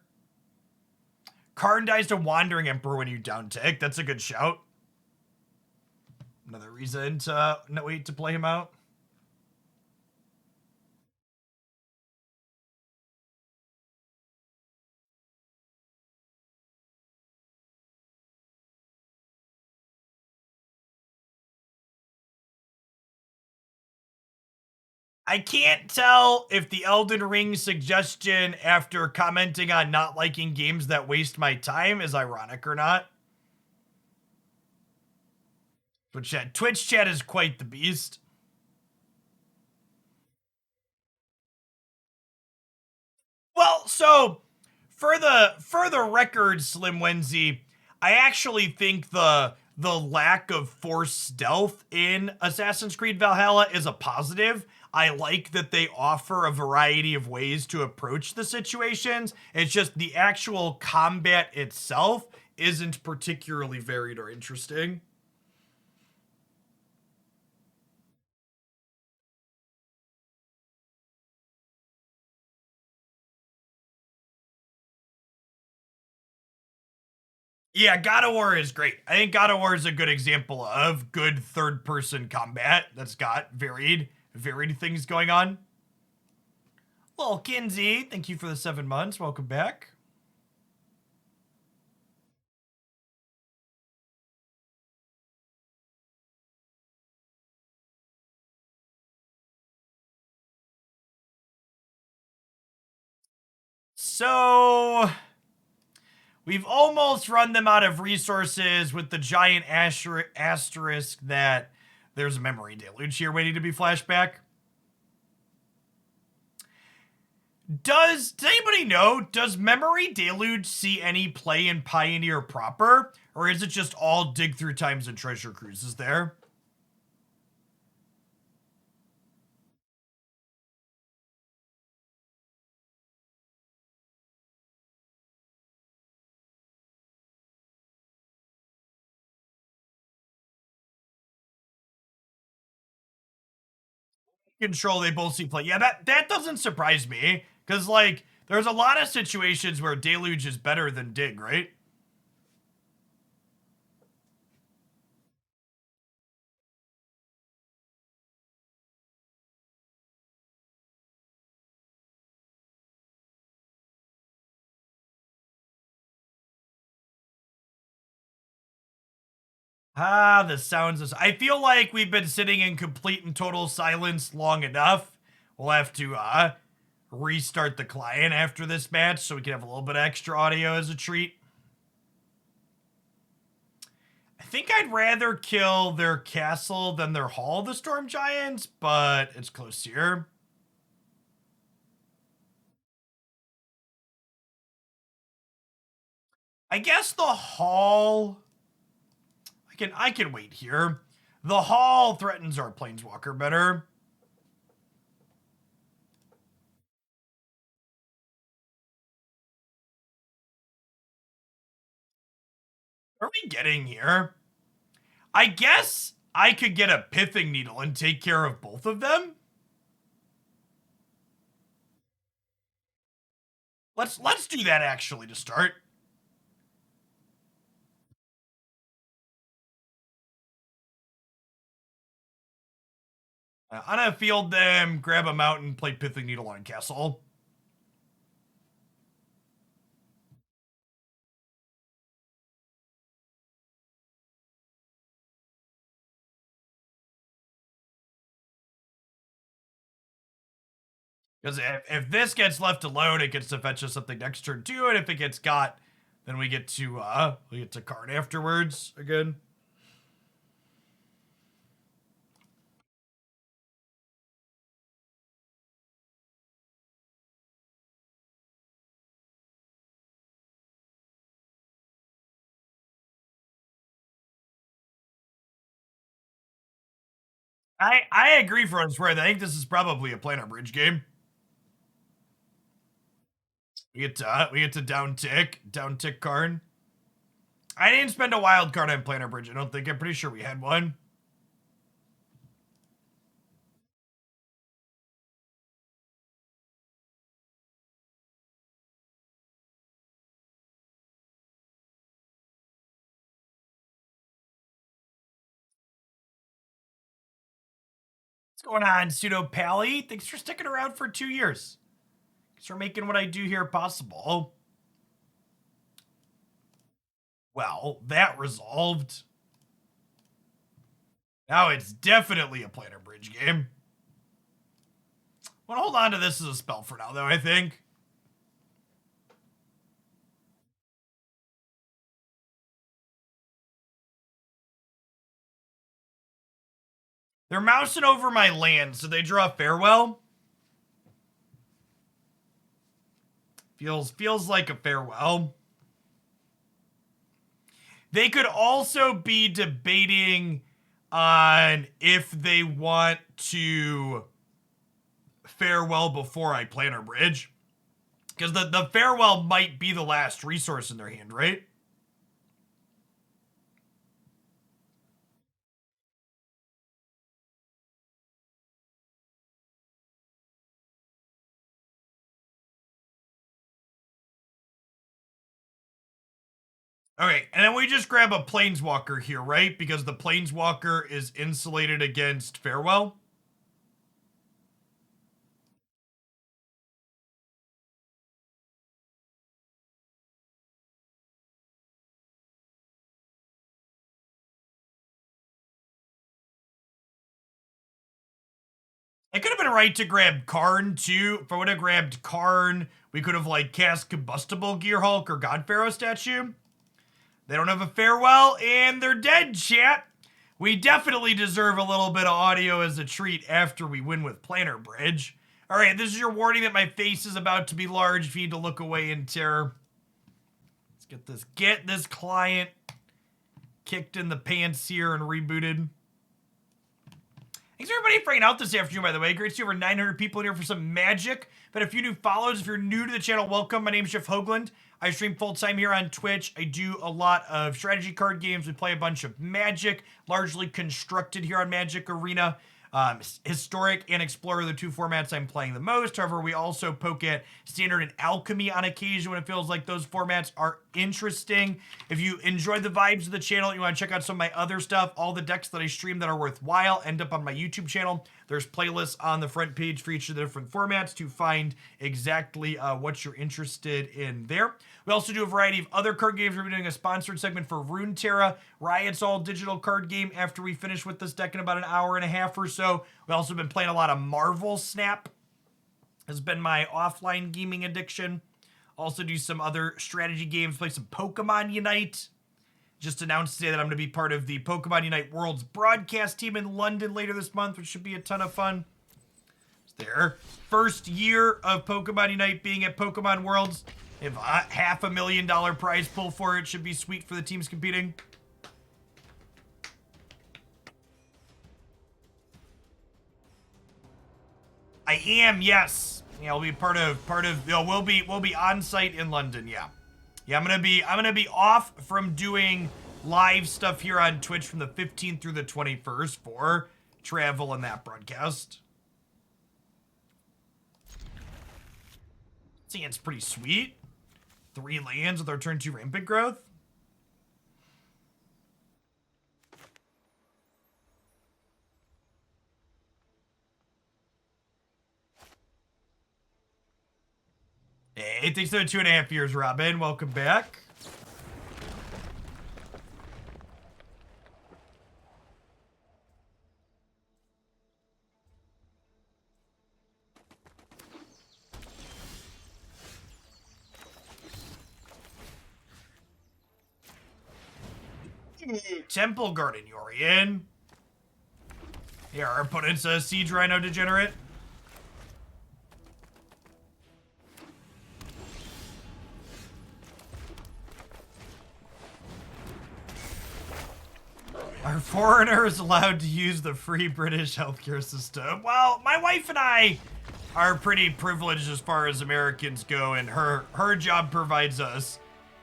Karn dies to Wandering Emperor when you down tick. That's a good shout. Another reason to wait to play him out. I can't tell if the Elden Ring suggestion after commenting on not liking games that waste my time is ironic or not. Twitch chat is quite the beast. Well, so for the record, Slim Wenzy, I actually think the lack of forced stealth in Assassin's Creed Valhalla is a positive. I like that they offer a variety of ways to approach the situations. It's just the actual combat itself isn't particularly varied or interesting. Yeah, God of War is great. I think God of War is a good example of good third-person combat that's got varied things going on. Well, Kinsey, thank you for the 7 months. Welcome back. So we've almost run them out of resources with the giant asterisk that there's a memory deluge here waiting to be flashed back. Does anybody know, does Memory Deluge see any play in Pioneer proper? Or is it just all dig through times and treasure cruises there? Control, they both see play. Yeah, that doesn't surprise me. Because, like, there's a lot of situations where Deluge is better than Dig, right? Ah, the sounds of... I feel like we've been sitting in complete and total silence long enough. We'll have to, restart the client after this match so we can have a little bit of extra audio as a treat. I think I'd rather kill their castle than their Hall of the Storm Giants, but it's close here. I guess the Hall... I can wait here. The Hall threatens our Planeswalker better. What are we getting here? I guess I could get a Pithing Needle and take care of both of them. Let's do that actually to start. I'm gonna field them, grab a mountain, play Pithing Needle on castle. Because if this gets left alone, it gets to fetch us something next turn too, and if it gets got, then we get to Karn afterwards again. I agree for us, right? I think this is probably a Planar Bridge game. We get to down tick Karn. I didn't spend a wild card on Planar Bridge. I don't think. I'm pretty sure we had one. What's going on, Pseudo Pally? Thanks for sticking around for 2 years. Thanks for making what I do here possible. Well, that resolved. Now it's definitely a Planar Bridge game. I'm gonna hold on to this as a spell for now, though, I think. They're mousing over my land, so they draw Farewell. Feels like a Farewell. They could also be debating on if they want to Farewell before I Planar Bridge. Because the Farewell might be the last resource in their hand, right? Okay, and then we just grab a Planeswalker here, right? Because the Planeswalker is insulated against Farewell. I could have been right to grab Karn, too. If I would have grabbed Karn, we could have, like, cast Combustible Gearhulk or God-Pharaoh statue. They don't have a Farewell, and they're dead, chat. We definitely deserve a little bit of audio as a treat after we win with Planar Bridge. All right, this is your warning that my face is about to be large. If you need to look away in terror. Let's get this client kicked in the pants here and rebooted. Thanks everybody for hanging out this afternoon, by the way. Great to see over 900 people in here for some magic. But a few new follows. If you're new to the channel, welcome. My name is Jeff Hoagland. I stream full-time here on Twitch. I do a lot of strategy card games. We play a bunch of Magic, largely constructed here on Magic Arena. Historic and Explorer are the two formats I'm playing the most. However, we also poke at Standard and Alchemy on occasion when it feels like those formats are interesting. If you enjoy the vibes of the channel, you want to check out some of my other stuff, all the decks that I stream that are worthwhile end up on my YouTube channel. There's playlists on the front page for each of the different formats to find exactly what you're interested in there. We also do a variety of other card games. We're doing a sponsored segment for Runeterra, Riot's all-digital card game after we finish with this deck in about an hour and a half or so. We also been playing a lot of Marvel Snap. Has been my offline gaming addiction. Also do some other strategy games, play some Pokemon Unite. Just announced today that I'm going to be part of the Pokemon Unite Worlds broadcast team in London later this month, which should be a ton of fun. It's their first year of Pokemon Unite being at Pokemon Worlds. They have a $500,000 prize pool for it. Should be sweet for the teams competing. I am, yes. Yeah, we'll be part of. We'll be on site in London. Yeah, I'm gonna be off from doing live stuff here on Twitch from the 15th through the 21st for travel and that broadcast. It's pretty sweet. 3 lands with our turn 2 rampant growth. Hey, thanks for the 2.5 years, Robin. Welcome back. Temple Garden Yorion. Here, our opponent's a Siege Rhino Degenerate. Are foreigners allowed to use the free British healthcare system? Well, my wife and I are pretty privileged as far as Americans go, and her job provides us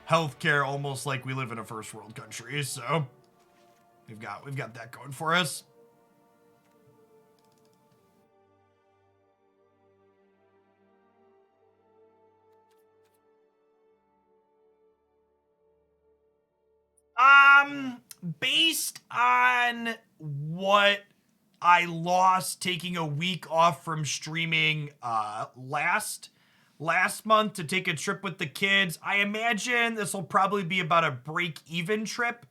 healthcare almost like we live in a first world country, so we've got that going for us. Based on what I lost taking a week off from streaming last month to take a trip with the kids, I imagine this will probably be about a break-even trip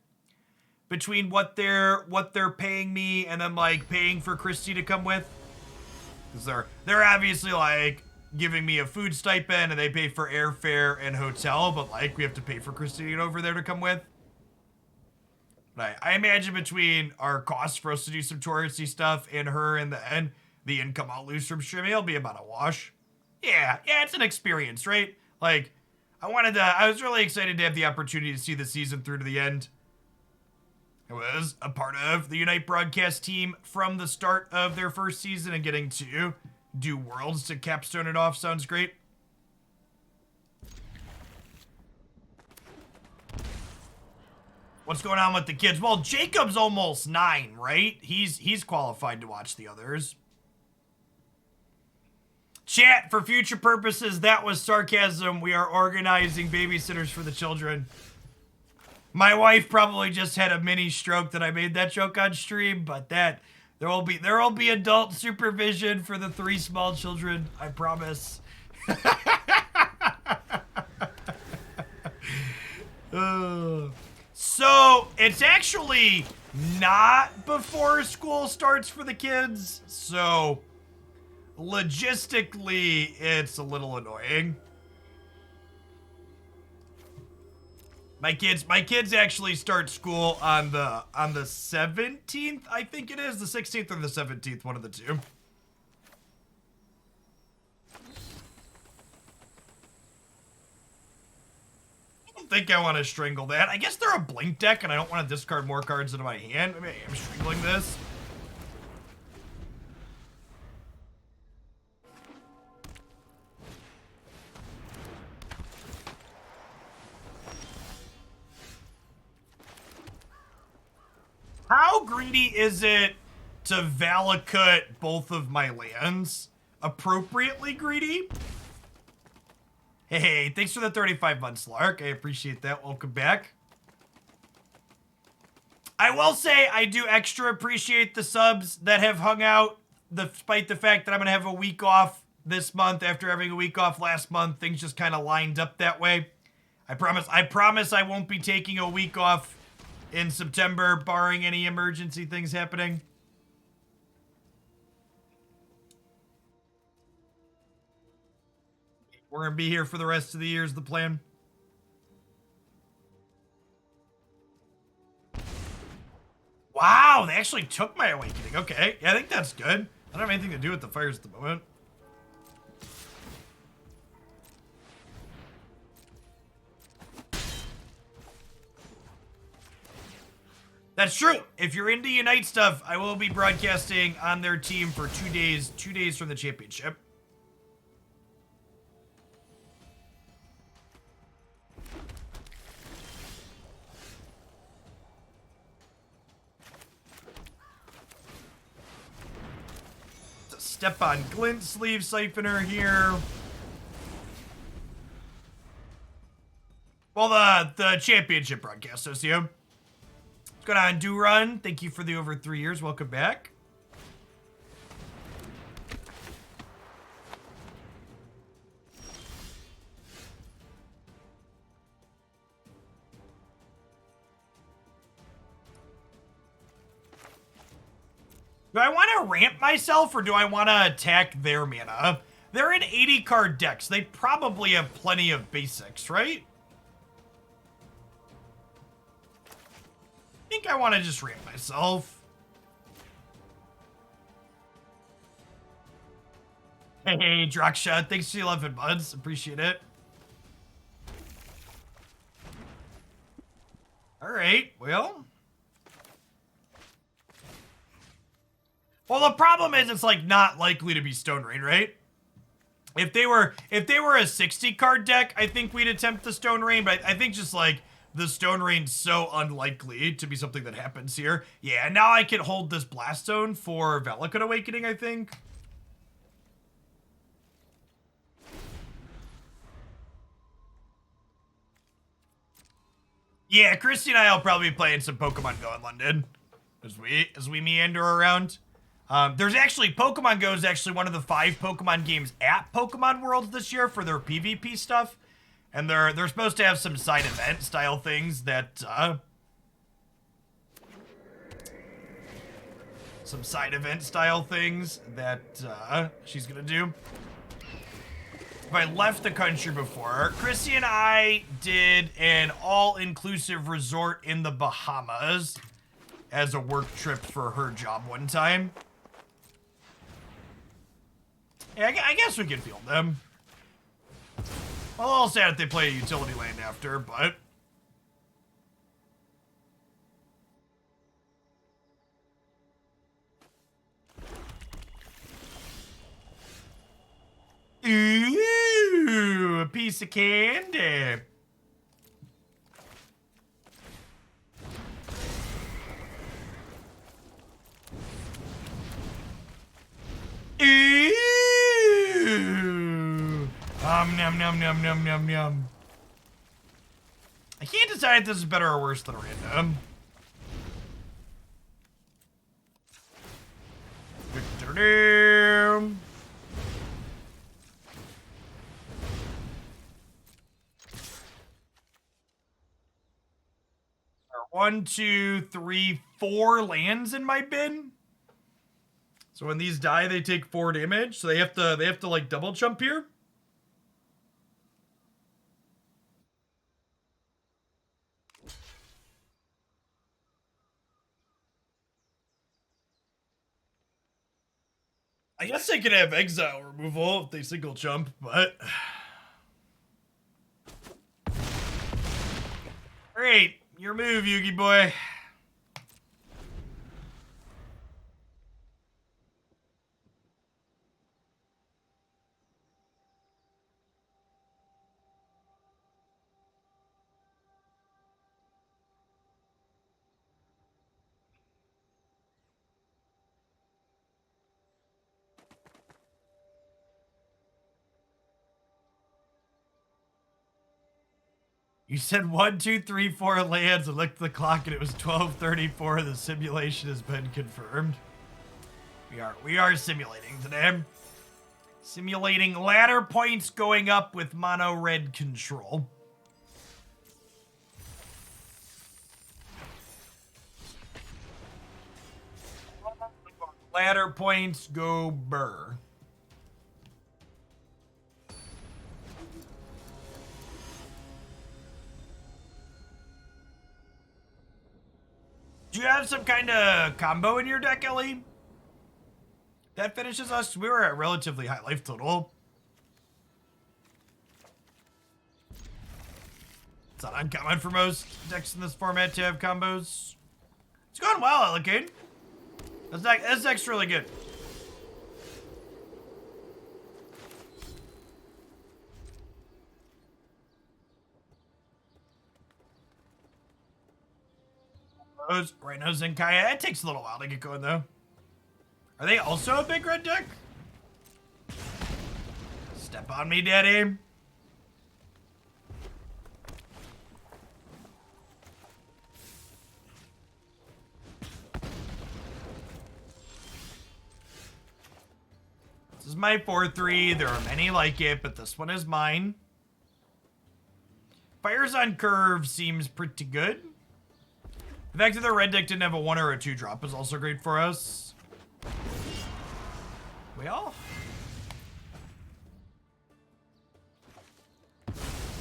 between what they're paying me and then like paying for Christy to come with. Because they're obviously like giving me a food stipend and they pay for airfare and hotel, but like we have to pay for Christy to get over there to come with. But I imagine between our costs for us to do some touristy stuff and her and the income I'll lose from streaming, it'll be about a wash. Yeah, it's an experience, right? Like, I was really excited to have the opportunity to see the season through to the end. I was a part of the Unite broadcast team from the start of their first season, and getting to do Worlds to capstone it off sounds great. What's going on with the kids? Well, Jacob's almost 9, right? He's qualified to watch the others. Chat, for future purposes, that was sarcasm. We are organizing babysitters for the children. My wife probably just had a mini stroke that I made that joke on stream, but there will be adult supervision for the 3 small children, I promise. So, it's actually not before school starts for the kids, so logistically, it's a little annoying. My kids actually start school on the 17th, I think it is, the 16th or the 17th, one of the two. I don't think I want to Strangle that. I guess they're a blink deck, and I don't want to discard more cards into my hand. Maybe I'm Strangling this. How greedy is it to Valakut both of my lands? Appropriately greedy? Hey, thanks for the 35 months, Lark. I appreciate that. Welcome back. I will say I do extra appreciate the subs that have hung out, despite the fact that I'm going to have a week off this month after having a week off last month. Things just kind of lined up that way. I promise I won't be taking a week off in September, barring any emergency things happening. We're going to be here for the rest of the year is the plan. Wow, they actually took my Awakening. Okay, yeah, I think that's good. I don't have anything to do with the fires at the moment. That's true. If you're into Unite stuff, I will be broadcasting on their team for 2 days from the championship. Step on Glint Sleeve Siphoner here. Well, the championship broadcast, Socio. What's going on, Do Run? Thank you for the over 3 years. Welcome back. Do I want to ramp myself, or do I want to attack their mana? They're an 80-card deck, so they probably have plenty of basics, right? I think I want to just ramp myself. Hey, Draksha, thanks for the 11 buds. Appreciate it. All right, well. Well, the problem is it's like not likely to be Stone Rain, right? If they were a 60 card deck, I think we'd attempt the Stone Rain, but I think just like the Stone Rain's so unlikely to be something that happens here. Yeah, now I can hold this Blast Zone for Valakut Awakening, I think. Yeah, Christy and I will probably be playing some Pokemon Go in London as we meander around. There's actually, Pokemon Go is actually one of the 5 Pokemon games at Pokemon Worlds this year for their PvP stuff. And they're supposed to have some side event style things that, she's gonna do. If I left the country before, Chrissy and I did an all-inclusive resort in the Bahamas as a work trip for her job one time. Yeah, I guess we can field them. Well, a little sad if they play a utility land after, but... Ooh, a piece of candy. Ooh. Nom nom nom nom nom nom. I can't decide if this is better or worse than random. One, two, three, 4 lands in my bin. So when these die, they take 4 damage. So they have to like double jump here. I guess they could have exile removal if they single jump, but... Alright, your move, Yugi boy. You said 1, 2, 3, 4 lands and looked at the clock and it was 12:34. The simulation has been confirmed. We are simulating today. Simulating ladder points going up with mono red control. Ladder points go burr. Do you have some kind of combo in your deck, Ellie? That finishes us. We were at relatively high life total. It's not uncommon for most decks in this format to have combos. It's going well, Elikane. This deck's really good. Rhinos and Kaya. It takes a little while to get going, though. Are they also a big red deck? Step on me, daddy. This is my 4-3. There are many like it, but this one is mine. Fires on curve seems pretty good. The fact that the red deck didn't have a 1 or a 2 drop is also great for us. Well.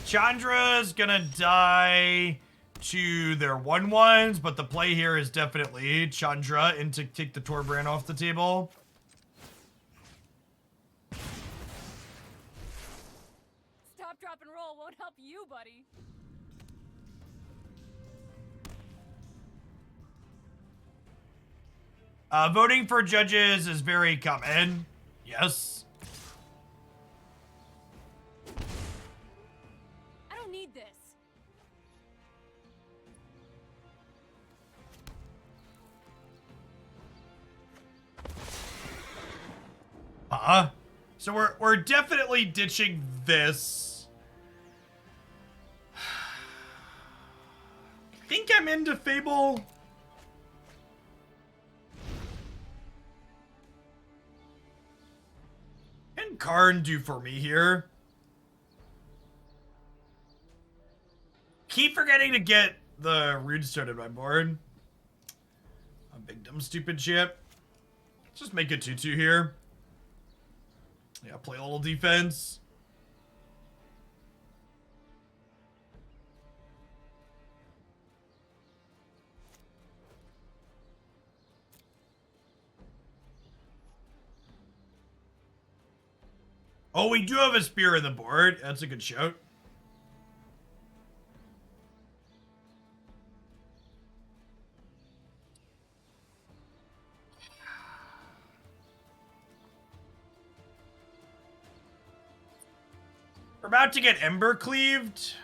Chandra's gonna die to their 1/1s, but the play here is definitely Chandra and to take the Torbrand off the table. Stop, drop, and roll won't help you, buddy. Voting for judges is very common. Yes. I don't need this. So we're definitely ditching this. I think I'm into Fable. And Karn do for me here. Keep forgetting to get the Runestone in my board. A big dumb stupid shit. Let's just make it 2-2 here. Yeah, play a little defense. Oh, we do have a spear in the board. That's a good shout. We're about to get Ember cleaved.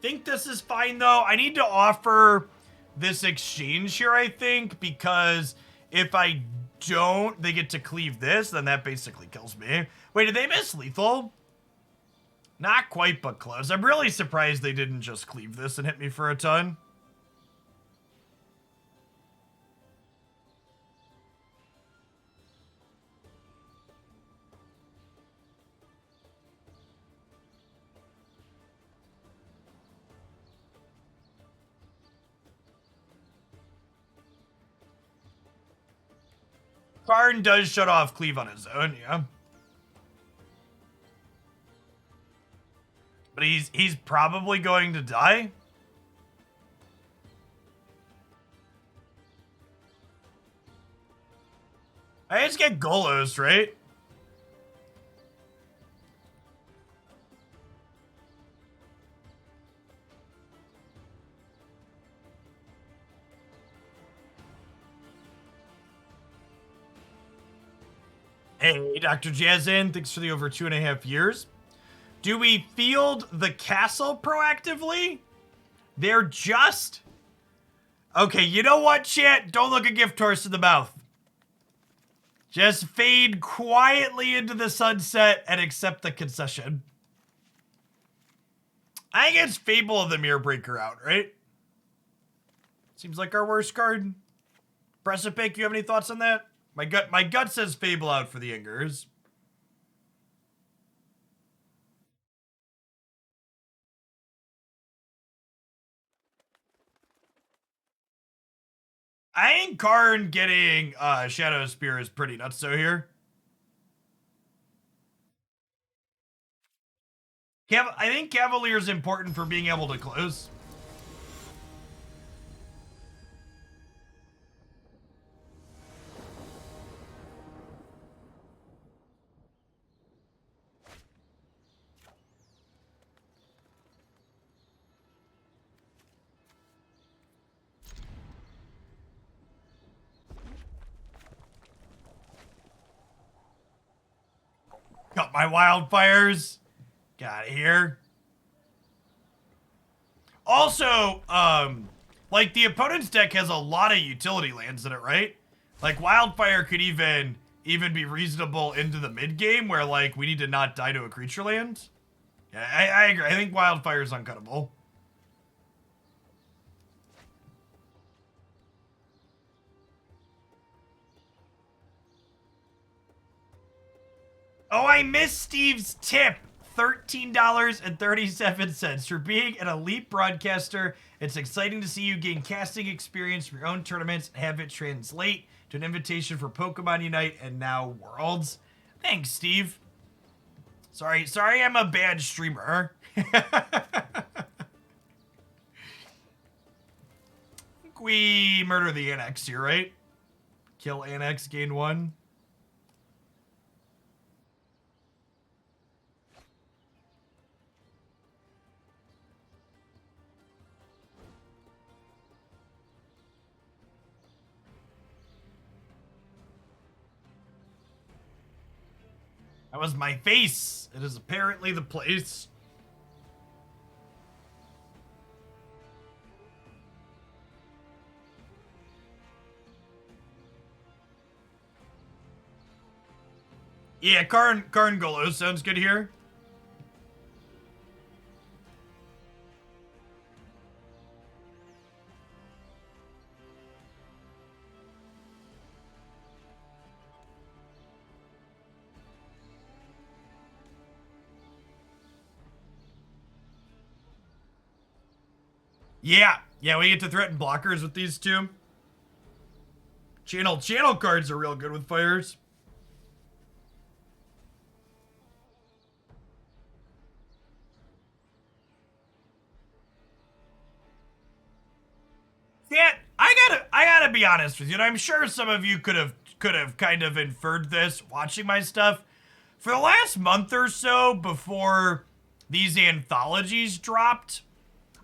Think this is fine though. I need to offer this exchange here, I think, because if I don't, they get to cleave this, then that basically kills me. Wait, did they miss lethal? Not quite, but close. I'm really surprised they didn't just cleave this and hit me for a ton. Karn does shut off cleave on his own, yeah. But he's probably going to die. I just get Golos, right? Hey, Dr. Jazzin, thanks for the over 2.5 years. Do we field the castle proactively? They're just... Okay, you know what, chat? Don't look a gift horse in the mouth. Just fade quietly into the sunset and accept the concession. I think it's Fable of the Mirror Breaker out, right? Seems like our worst card. Precipic, you have any thoughts on that? My gut says Fable out for the Ingers. I think Karn getting Shadowspear is pretty nuts so here. I think Cavalier is important for being able to close. Got my wildfires. Get out of here. Also, Like, the opponent's deck has a lot of utility lands in it, right? Like, Wildfire could even be reasonable into the mid-game where, like, we need to not die to a creature land. Yeah, I agree. I think Wildfire is uncuttable. Oh, I missed Steve's tip. $13.37 for being an elite broadcaster. It's exciting to see you gain casting experience from your own tournaments and have it translate to an invitation for Pokemon Unite and now Worlds. Thanks, Steve. Sorry I'm a bad streamer. I think we murder the Annex here, right? Kill Annex, gain 1. That was my face. It is apparently the place. Yeah, Karn Golos sounds good here. Yeah, we get to threaten blockers with these two. Channel cards are real good with fires. Yeah, I gotta be honest with you, and I'm sure some of you could have kind of inferred this watching my stuff. For the last month or so before these anthologies dropped,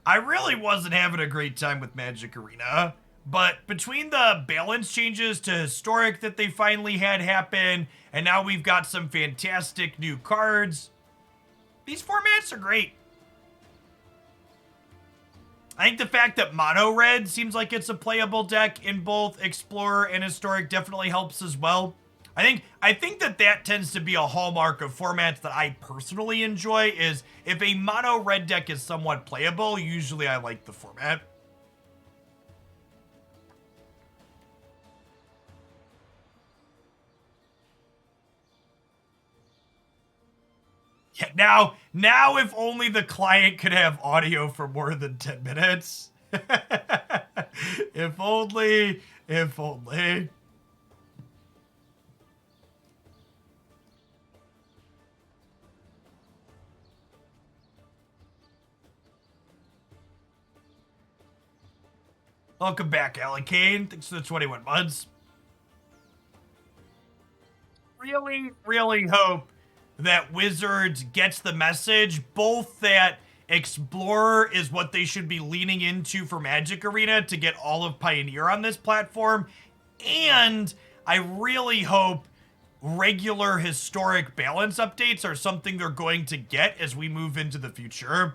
I really wasn't having a great time with Magic Arena, but between the balance changes to Historic that they finally had happen, and now we've got some fantastic new cards, these formats are great. I think the fact that Mono Red seems like it's a playable deck in both Explorer and Historic definitely helps as well. I think that tends to be a hallmark of formats that I personally enjoy, is if a mono red deck is somewhat playable, usually I like the format. Yeah, now if only the client could have audio for more than 10 minutes. If only. Welcome back, Alan Kane. Thanks for the 21 months. Really hope that Wizards gets the message, both that Explorer is what they should be leaning into for Magic Arena to get all of Pioneer on this platform, and I really hope regular Historic balance updates are something they're going to get as we move into the future.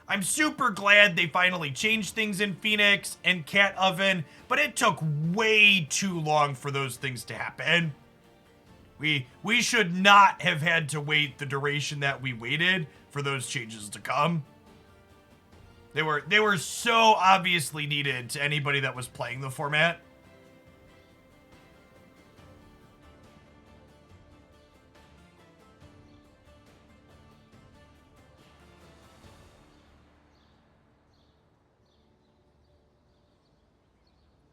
I'm super glad they finally changed things in Phoenix and Cat Oven, but it took way too long for those things to happen. We should not have had to wait the duration that we waited for those changes to come. They were so obviously needed to anybody that was playing the format.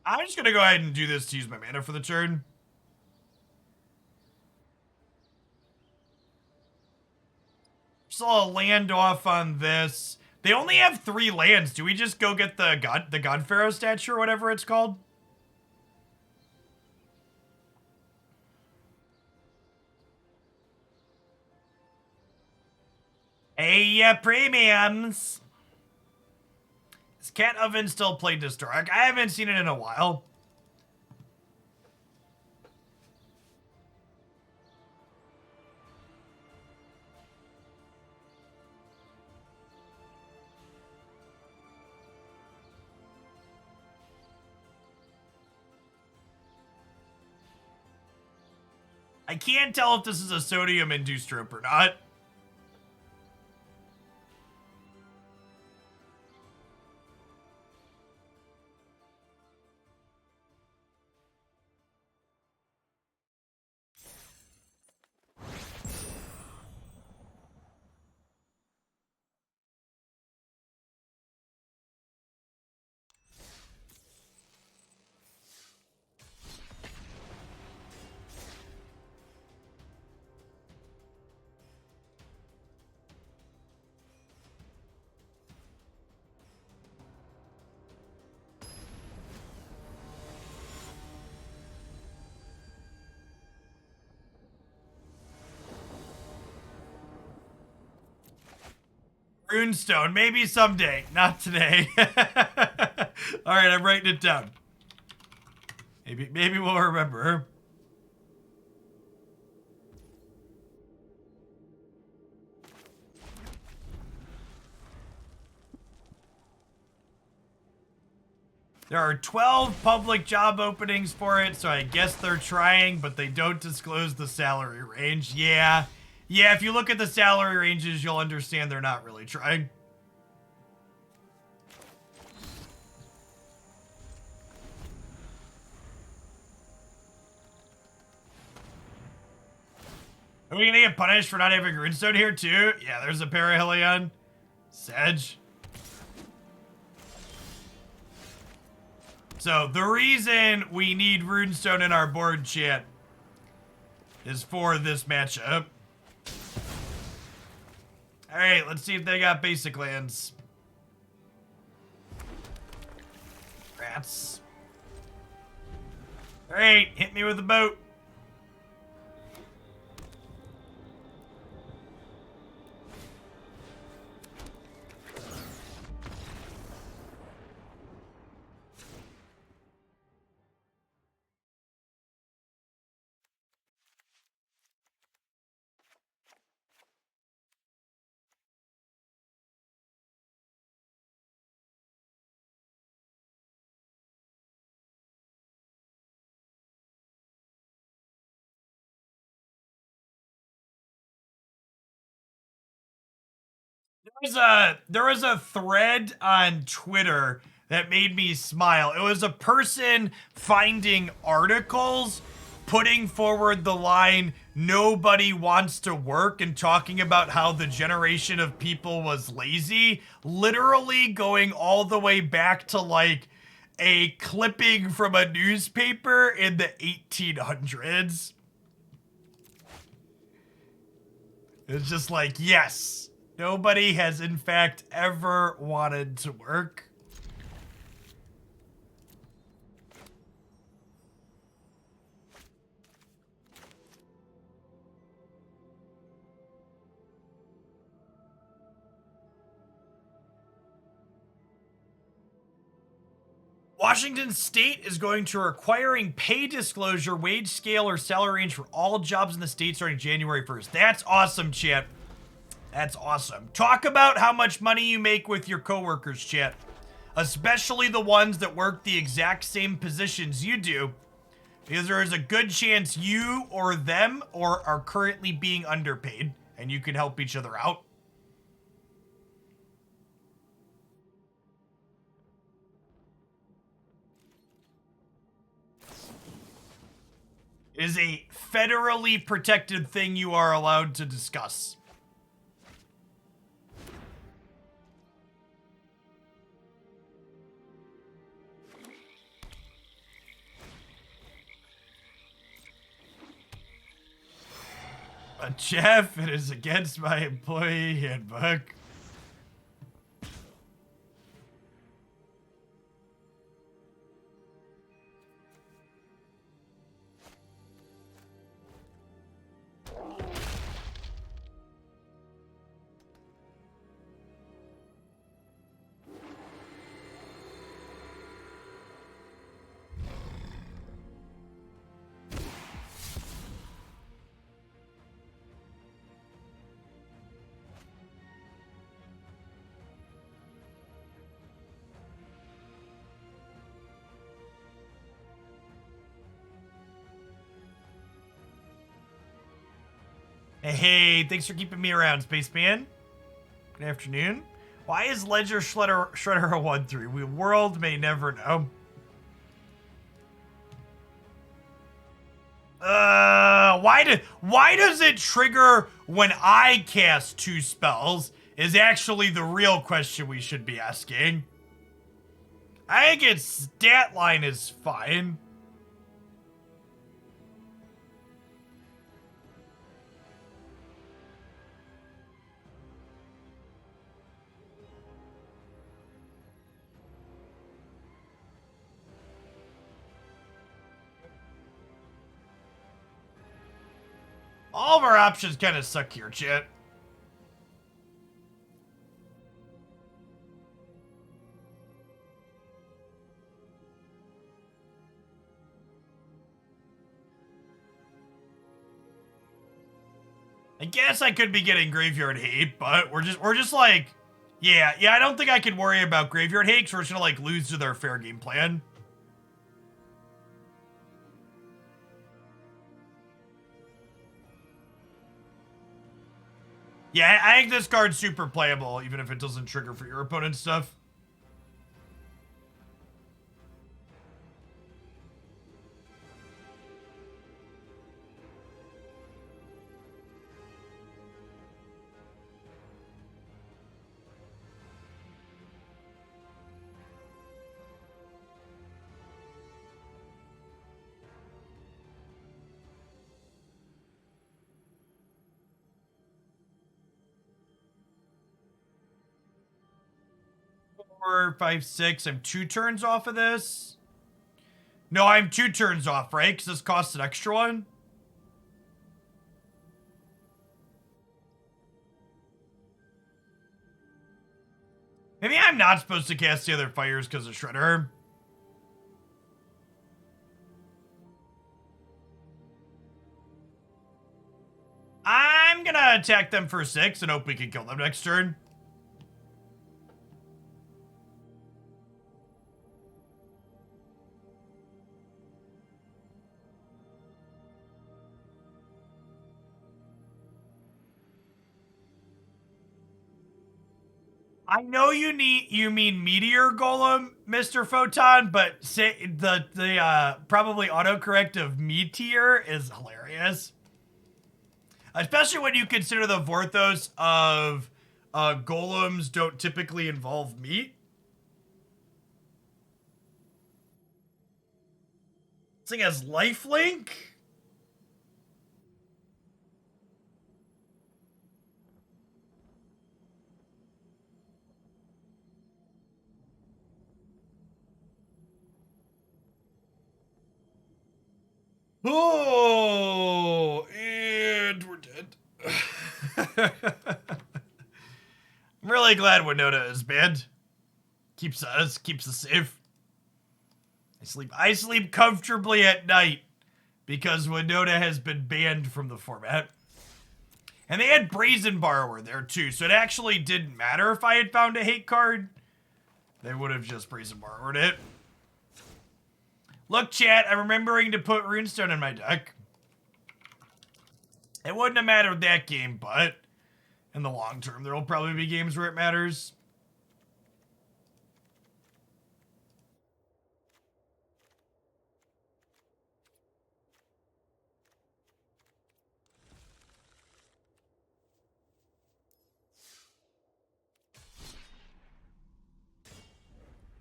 I'm just gonna go ahead and do this to use my mana for the turn. So I'll land off on this. They only have 3 lands. Do we just go get the God-Pharaoh statue or whatever it's called? Hey, premiums. Is Cat Oven still played Historic? I haven't seen it in a while. I can't tell if this is a sodium-induced trope or not. Runestone, maybe someday, not today. All right, I'm writing it down. Maybe we'll remember. There are 12 public job openings for it, so I guess they're trying, but they don't disclose the salary range. Yeah, if you look at the salary ranges, you'll understand they're not really trying. Are we gonna get punished for not having Runestone here too? Yeah, there's a Perihelion. Sedge. So the reason we need Runestone in our board, chat, is for this matchup. Alright, let's see if they got basic lands. Rats. Alright, hit me with a boat. There was a thread on Twitter that made me smile. It was a person finding articles, putting forward the line, "Nobody wants to work," and talking about how the generation of people was lazy, literally going all the way back to like a clipping from a newspaper in the 1800s. It's just like, yes, nobody has in fact ever wanted to work. Washington State is going to requiring pay disclosure, wage scale, or salary range for all jobs in the state starting January 1st. That's awesome, chat. That's awesome. Talk about how much money you make with your coworkers, chat. Especially the ones that work the exact same positions you do. Because there is a good chance you or them are currently being underpaid. And you can help each other out. It is a federally protected thing you are allowed to discuss. But Jeff, it is against my employee handbook. Hey, thanks for keeping me around, Spaceman. Good afternoon. Why is Ledger Shredder a 1/3? We world may never know. Why does it trigger when I cast 2 spells? Is actually the real question we should be asking. I think its stat line is fine. All of our options kind of suck here, chat. I guess I could be getting Graveyard Hate, but we're just like, yeah, I don't think I can worry about Graveyard Hate, because we're just gonna like lose to their fair game plan. Yeah, I think this card's super playable, even if it doesn't trigger for your opponent's stuff. Four, five, six. I'm 2 turns off of this. No, I'm 2 turns off, right? Because this costs an extra one. Maybe I'm not supposed to cast the other fires because of Shredder. I'm gonna attack them for 6 and hope we can kill them next turn. I know you mean Meteor Golem, Mr. Photon, but say the probably autocorrect of Meteor is hilarious. Especially when you consider the Vorthos of golems don't typically involve meat. This thing has lifelink? Oh, and we're dead. I'm really glad Winota is banned. Keeps us safe. I sleep comfortably at night because Winota has been banned from the format. And they had Brazen Borrower there too, so it actually didn't matter if I had found a hate card. They would have just Brazen Borrowered it. Look, chat, I'm remembering to put Runestone in my deck. It wouldn't have mattered that game, but in the long term, there will probably be games where it matters.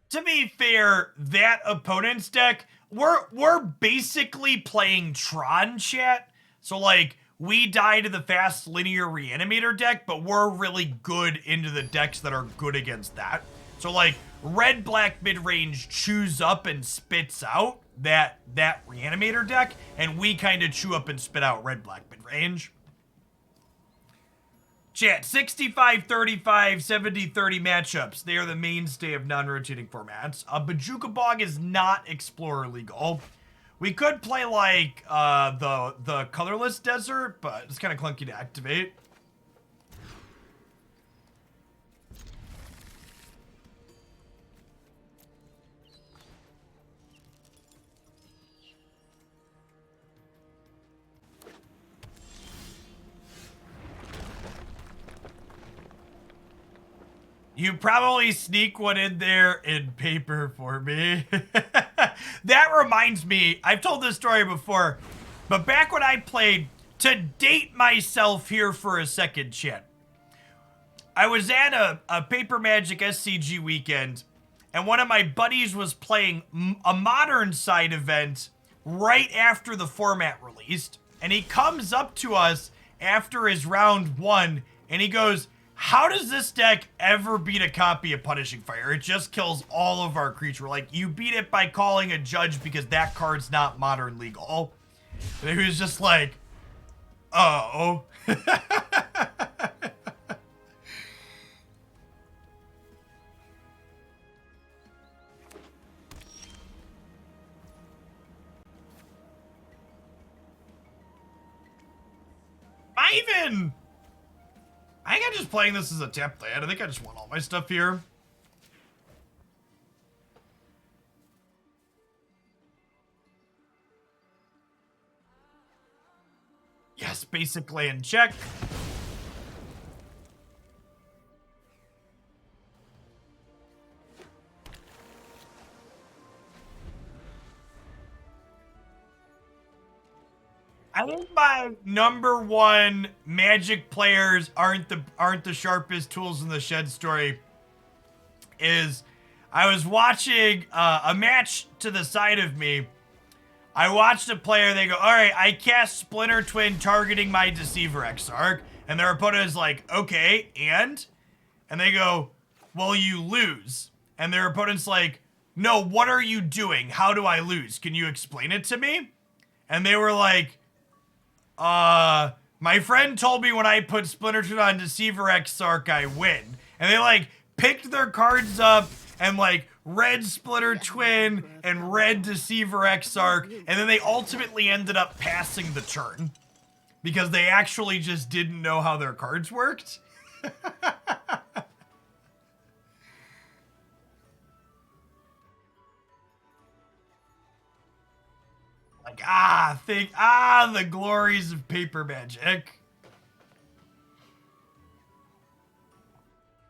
To be fair, that opponent's deck, we're basically playing Tron, chat. So like, we die to the fast linear reanimator deck, but we're really good into the decks that are good against that. So like, red-black mid-range chews up and spits out that reanimator deck, and we kind of chew up and spit out red-black mid-range. Chat, 65-35, 70-30 matchups. They are the mainstay of non-rotating formats. Bajuka Bog is not Explorer legal. We could play like the Colorless Desert, but it's kind of clunky to activate. You probably sneak one in there in paper for me. That reminds me, I've told this story before, but back when I played, to date myself here for a second, chat, I was at a Paper Magic SCG weekend, and one of my buddies was playing a modern side event right after the format released, and he comes up to us after his round one, and he goes, how does this deck ever beat a copy of Punishing Fire? It just kills all of our creature. Like, you beat it by calling a judge because that card's not modern legal. And he was just like, oh. I think I'm just playing this as a template. I think I just want all my stuff here. Yes, basically in check. I think my number one Magic players aren't the sharpest tools in the shed story. Is I was watching a match to the side of me. I watched a player. They go, all right, I cast Splinter Twin targeting my Deceiver Exarch, and their opponent is like, okay, and they go, well, you lose, and their opponent's like, no, what are you doing? How do I lose? Can you explain it to me? And they were like, my friend told me when I put Splinter Twin on Deceiver Exarch, I win. And they, like, picked their cards up and, like, red Splinter Twin and red Deceiver Exarch, and then they ultimately ended up passing the turn. Because they actually just didn't know how their cards worked. Like, the glories of Paper Magic.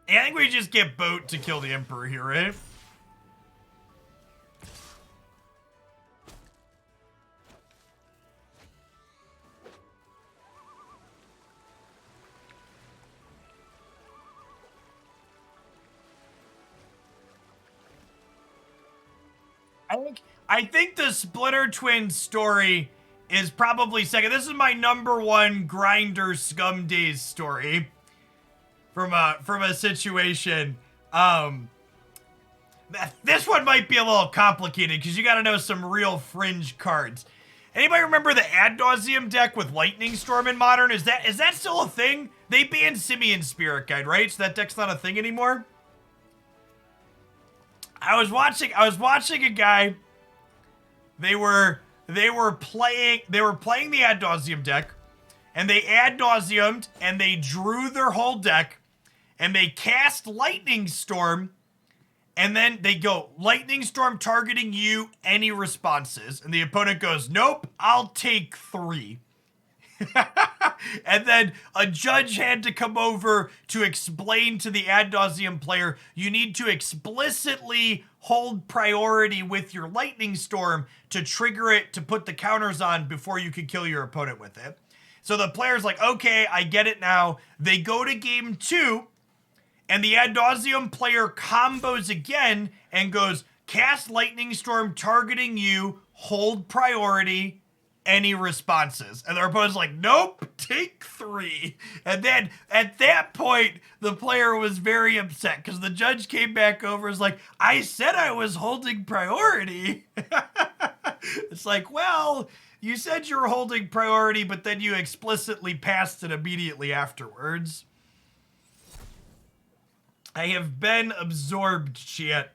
I think we just get Boat to kill the Emperor here, right? I think the Splinter Twin story is probably second. This is my number one Grinder Scum Days story from a situation. This one might be a little complicated because you got to know some real fringe cards. Anybody remember the Ad Nauseam deck with Lightning Storm in Modern? Is that still a thing? They banned Simeon Spirit Guide, right? So that deck's not a thing anymore. I was watching a guy. They were playing the Ad Nauseam deck, and they Ad Nauseamed, and they drew their whole deck, and they cast Lightning Storm, and then they go, Lightning Storm targeting you, any responses? And the opponent goes, nope, I'll take 3. And then a judge had to come over to explain to the Ad Nauseam player, you need to explicitly hold priority with your Lightning Storm to trigger it to put the counters on before you can kill your opponent with it. So the player's like, okay, I get it now. They go to game 2, and the Ad Nauseam player combos again and goes, cast Lightning Storm targeting you, hold priority, any responses. And their opponent's like, nope, take 3. And then at that point, the player was very upset because the judge came back over and was like, I said I was holding priority. It's like, well, you said you were holding priority, but then you explicitly passed it immediately afterwards. I have been absorbed, chat.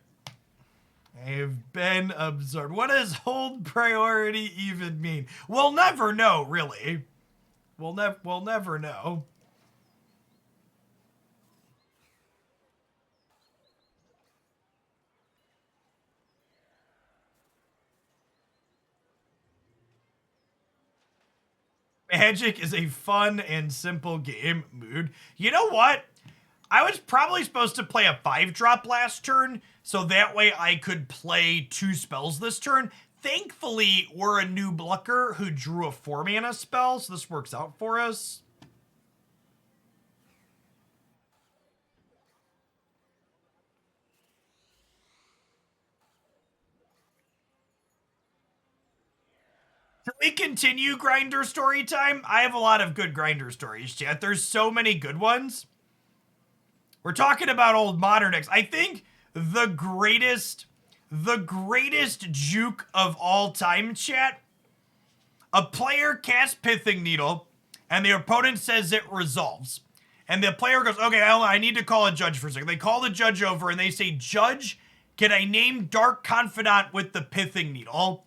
I have been absorbed. What does hold priority even mean? We'll never know, really. We'll never know. Magic is a fun and simple game, Mood. You know what? I was probably supposed to play a 5-drop last turn, so that way I could play 2 spells this turn. Thankfully, we're a new Blucker who drew a 4-mana spell, so this works out for us. Can we continue Grinder story time? I have a lot of good Grinder stories, chat. There's so many good ones. We're talking about old modern decks. I think the greatest juke of all time, chat. A player casts Pithing Needle, and the opponent says it resolves. And the player goes, okay, I need to call a judge for a second. They call the judge over, and they say, Judge, can I name Dark Confidant with the Pithing Needle?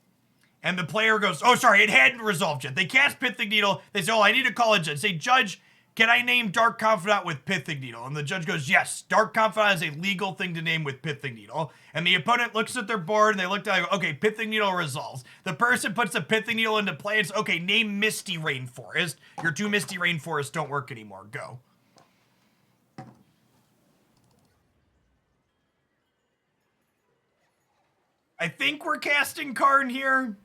And the player goes, oh, sorry, it hadn't resolved yet. They cast Pithing Needle. They say, oh, I need to call a judge. Say, Judge, can I name Dark Confidant with Pithing Needle? And the judge goes, yes, Dark Confidant is a legal thing to name with Pithing Needle. And the opponent looks at their board, and they look down and go, okay, Pithing Needle resolves. The person puts the Pithing Needle into play, and says, okay, name Misty Rainforest. Your 2 Misty Rainforests don't work anymore. Go. I think we're casting Karn here.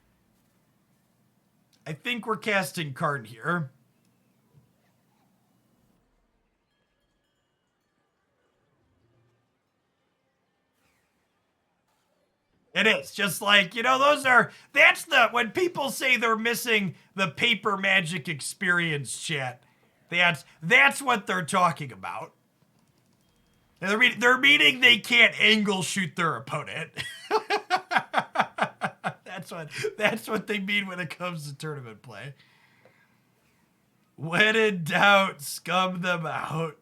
It is just like, that's when people say they're missing the paper magic experience, chat. That's what they're talking about. They're meaning they can't angle shoot their opponent. That's what they mean when it comes to tournament play. When in doubt, scum them out.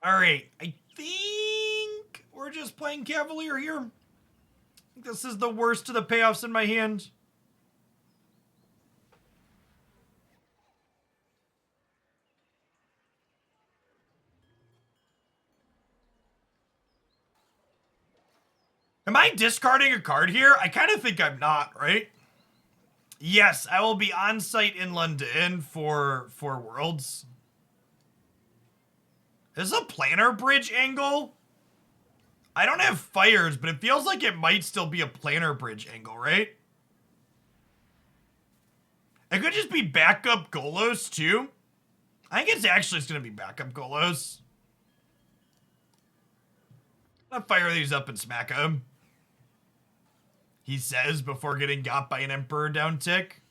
All right, I think we're just playing Cavalier here. I think this is the worst of the payoffs in my hand. Am I discarding a card here? I kind of think I'm not, right? Yes, I will be on site in London for Worlds. Is a Planar Bridge angle? I don't have fires, but it feels like it might still be a Planar Bridge angle, right? It could just be backup Golos, too. I think it's actually just going to be backup Golos. I'll fire these up and smack him. He says before getting got by an Emperor down tick.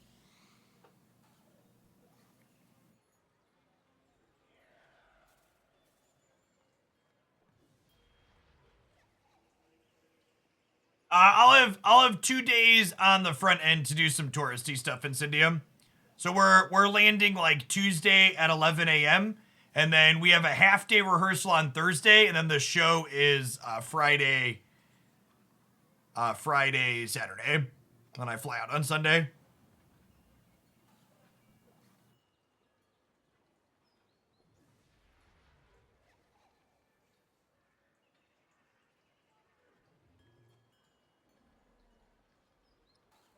I'll have 2 days on the front end to do some touristy stuff in Syndium. So we're landing like Tuesday at 11 a.m. and then we have a half-day rehearsal on Thursday, and then the show is Friday, Saturday. Then I fly out on Sunday.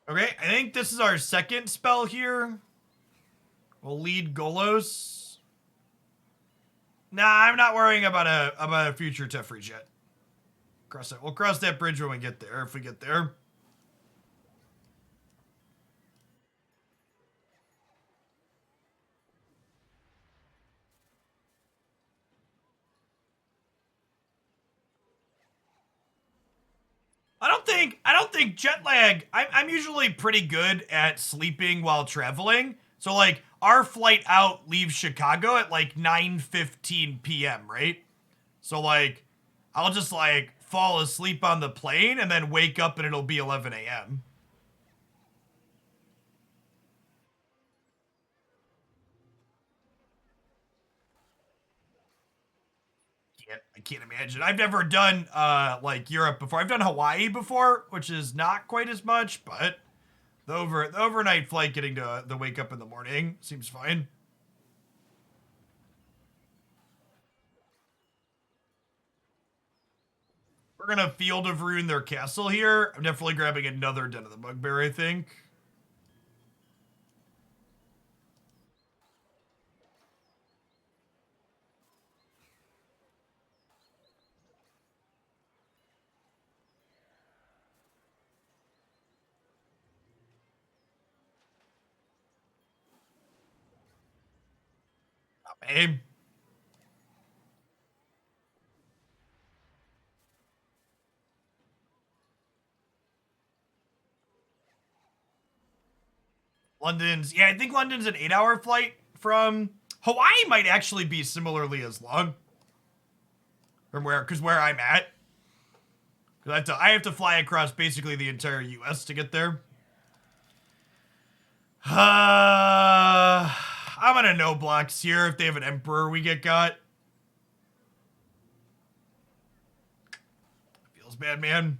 Okay, I think this is our second spell here. We'll lead Golos. Nah, I'm not worrying about a future Teferi yet. We'll cross that bridge when we get there, if we get there. I don't think jet lag. I'm usually pretty good at sleeping while traveling. So like our flight out leaves Chicago at like 9:15 p.m., right? So like I'll just like fall asleep on the plane and then wake up and it'll be 11 a.m. I can't imagine. I've never done like Europe before. I've done Hawaii before, which is not quite as much, but the overnight flight getting to the wake up in the morning seems fine. We're gonna Field of Ruin their castle here. I'm definitely grabbing another Den of the Bugbear, I think. Hey. Yeah, I think London's an 8-hour flight from Hawaii. Might actually be similarly as long from where I'm at. I have to fly across basically the entire U.S. to get there. I'm gonna no blocks here if they have an Emperor we get got. Feels bad, man.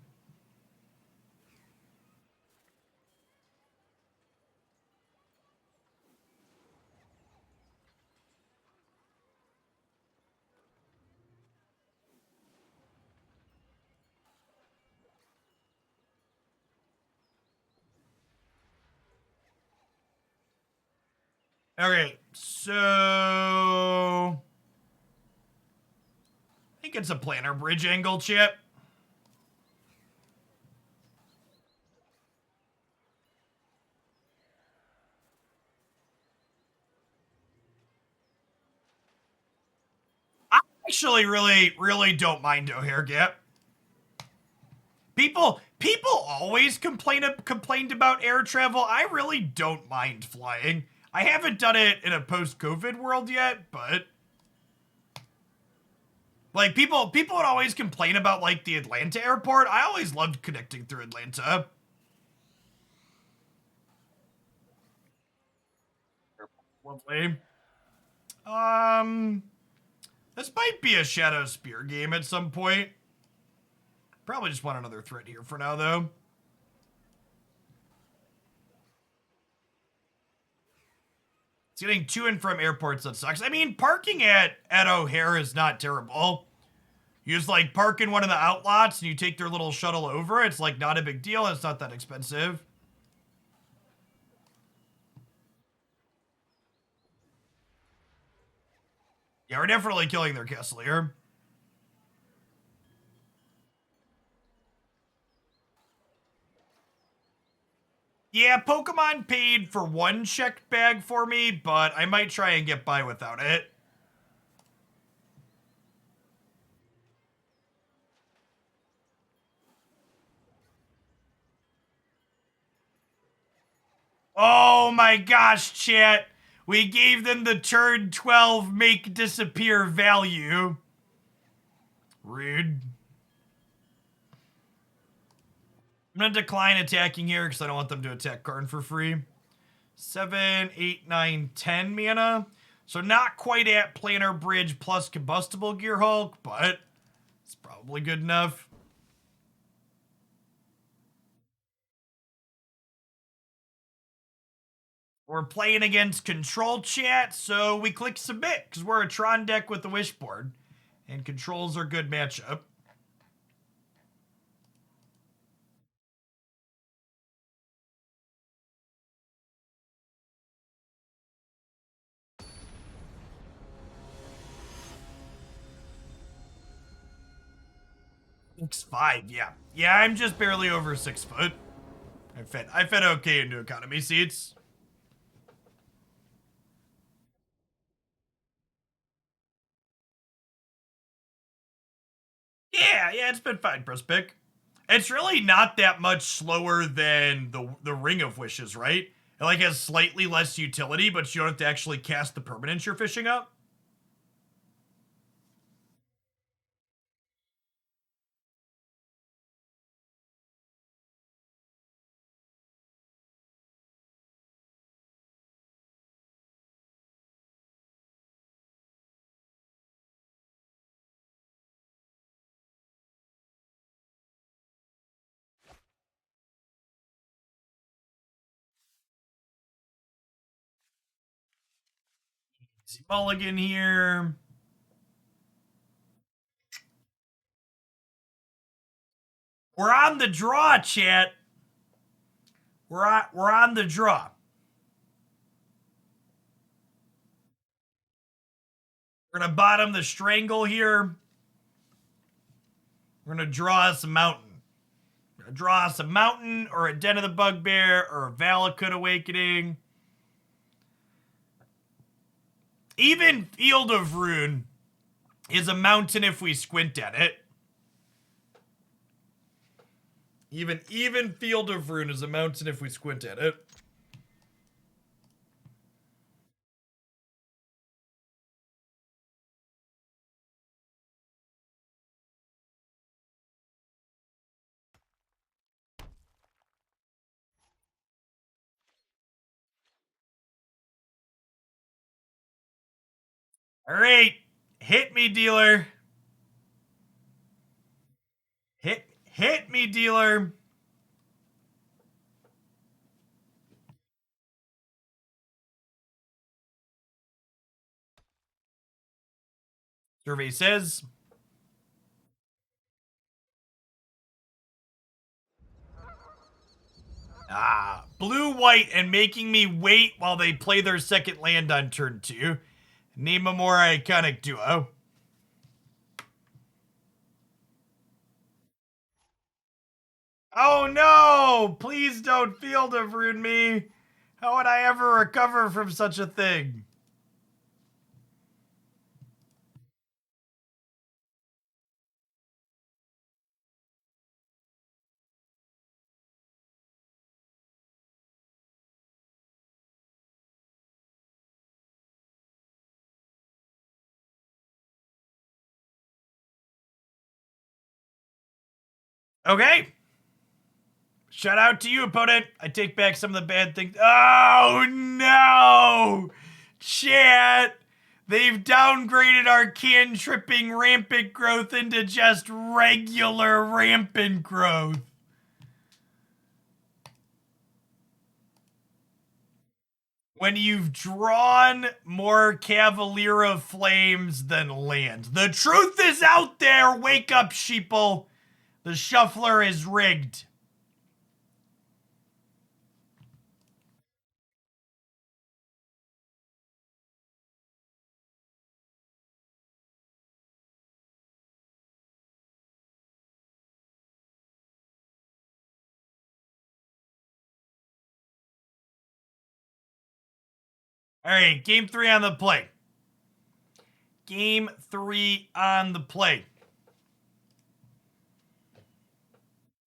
Okay, so I think it's a Planar Bridge angle, chip. I actually really don't mind O'Hare Gap. People always complained about air travel. I really don't mind flying. I haven't done it in a post-COVID world yet, but like people would always complain about like the Atlanta airport. I always loved connecting through Atlanta. Lovely. This might be a Shadowspear game at some point. Probably just want another threat here for now, though. It's getting to and from airports that sucks. I mean, parking at O'Hare is not terrible. You just like park in one of the outlots and you take their little shuttle over. It's like not a big deal. It's not that expensive. Yeah, we're definitely killing their castle here. Yeah, Pokemon paid for one checked bag for me, but I might try and get by without it. Oh my gosh, chat. We gave them the turn 12 make disappear value. Rude. I'm going to decline attacking here because I don't want them to attack Karn for free. 7, 8, 9, 10 mana. So not quite at Planar Bridge plus Combustible Gearhulk, but it's probably good enough. We're playing against Control chat, so we click Submit because we're a Tron deck with the Wishboard. And Controls are good matchup. Looks 5, yeah. Yeah, I'm just barely over 6 foot. I fit okay into economy seats. Yeah, it's been fine, press pick. It's really not that much slower than the Ring of Wishes, right? It like has slightly less utility, but you don't have to actually cast the permanents you're fishing up. Easy mulligan here. We're on the draw, chat. We're on the draw. We're gonna bottom the Strangle here. We're gonna draw us a mountain. We're gonna draw us a mountain or a Den of the Bugbear or a Valakut Awakening. even Field of Ruin is a mountain if we squint at it. Even Field of Ruin is a mountain if we squint at it. All right, hit me, dealer. Hit me, dealer. Survey says. Blue, white, and making me wait while they play their second land on turn 2. Name a more iconic duo. Oh no! Please don't Field of Ruin me. How would I ever recover from such a thing? Okay. Shout out to you, opponent. I take back some of the bad things. Oh no! Chat! They've downgraded our cantripping rampant growth into just regular rampant growth. When you've drawn more Cavalier of Flames than land. The truth is out there! Wake up, sheeple! The shuffler is rigged. All right, game 3 on the play. Game 3 on the play.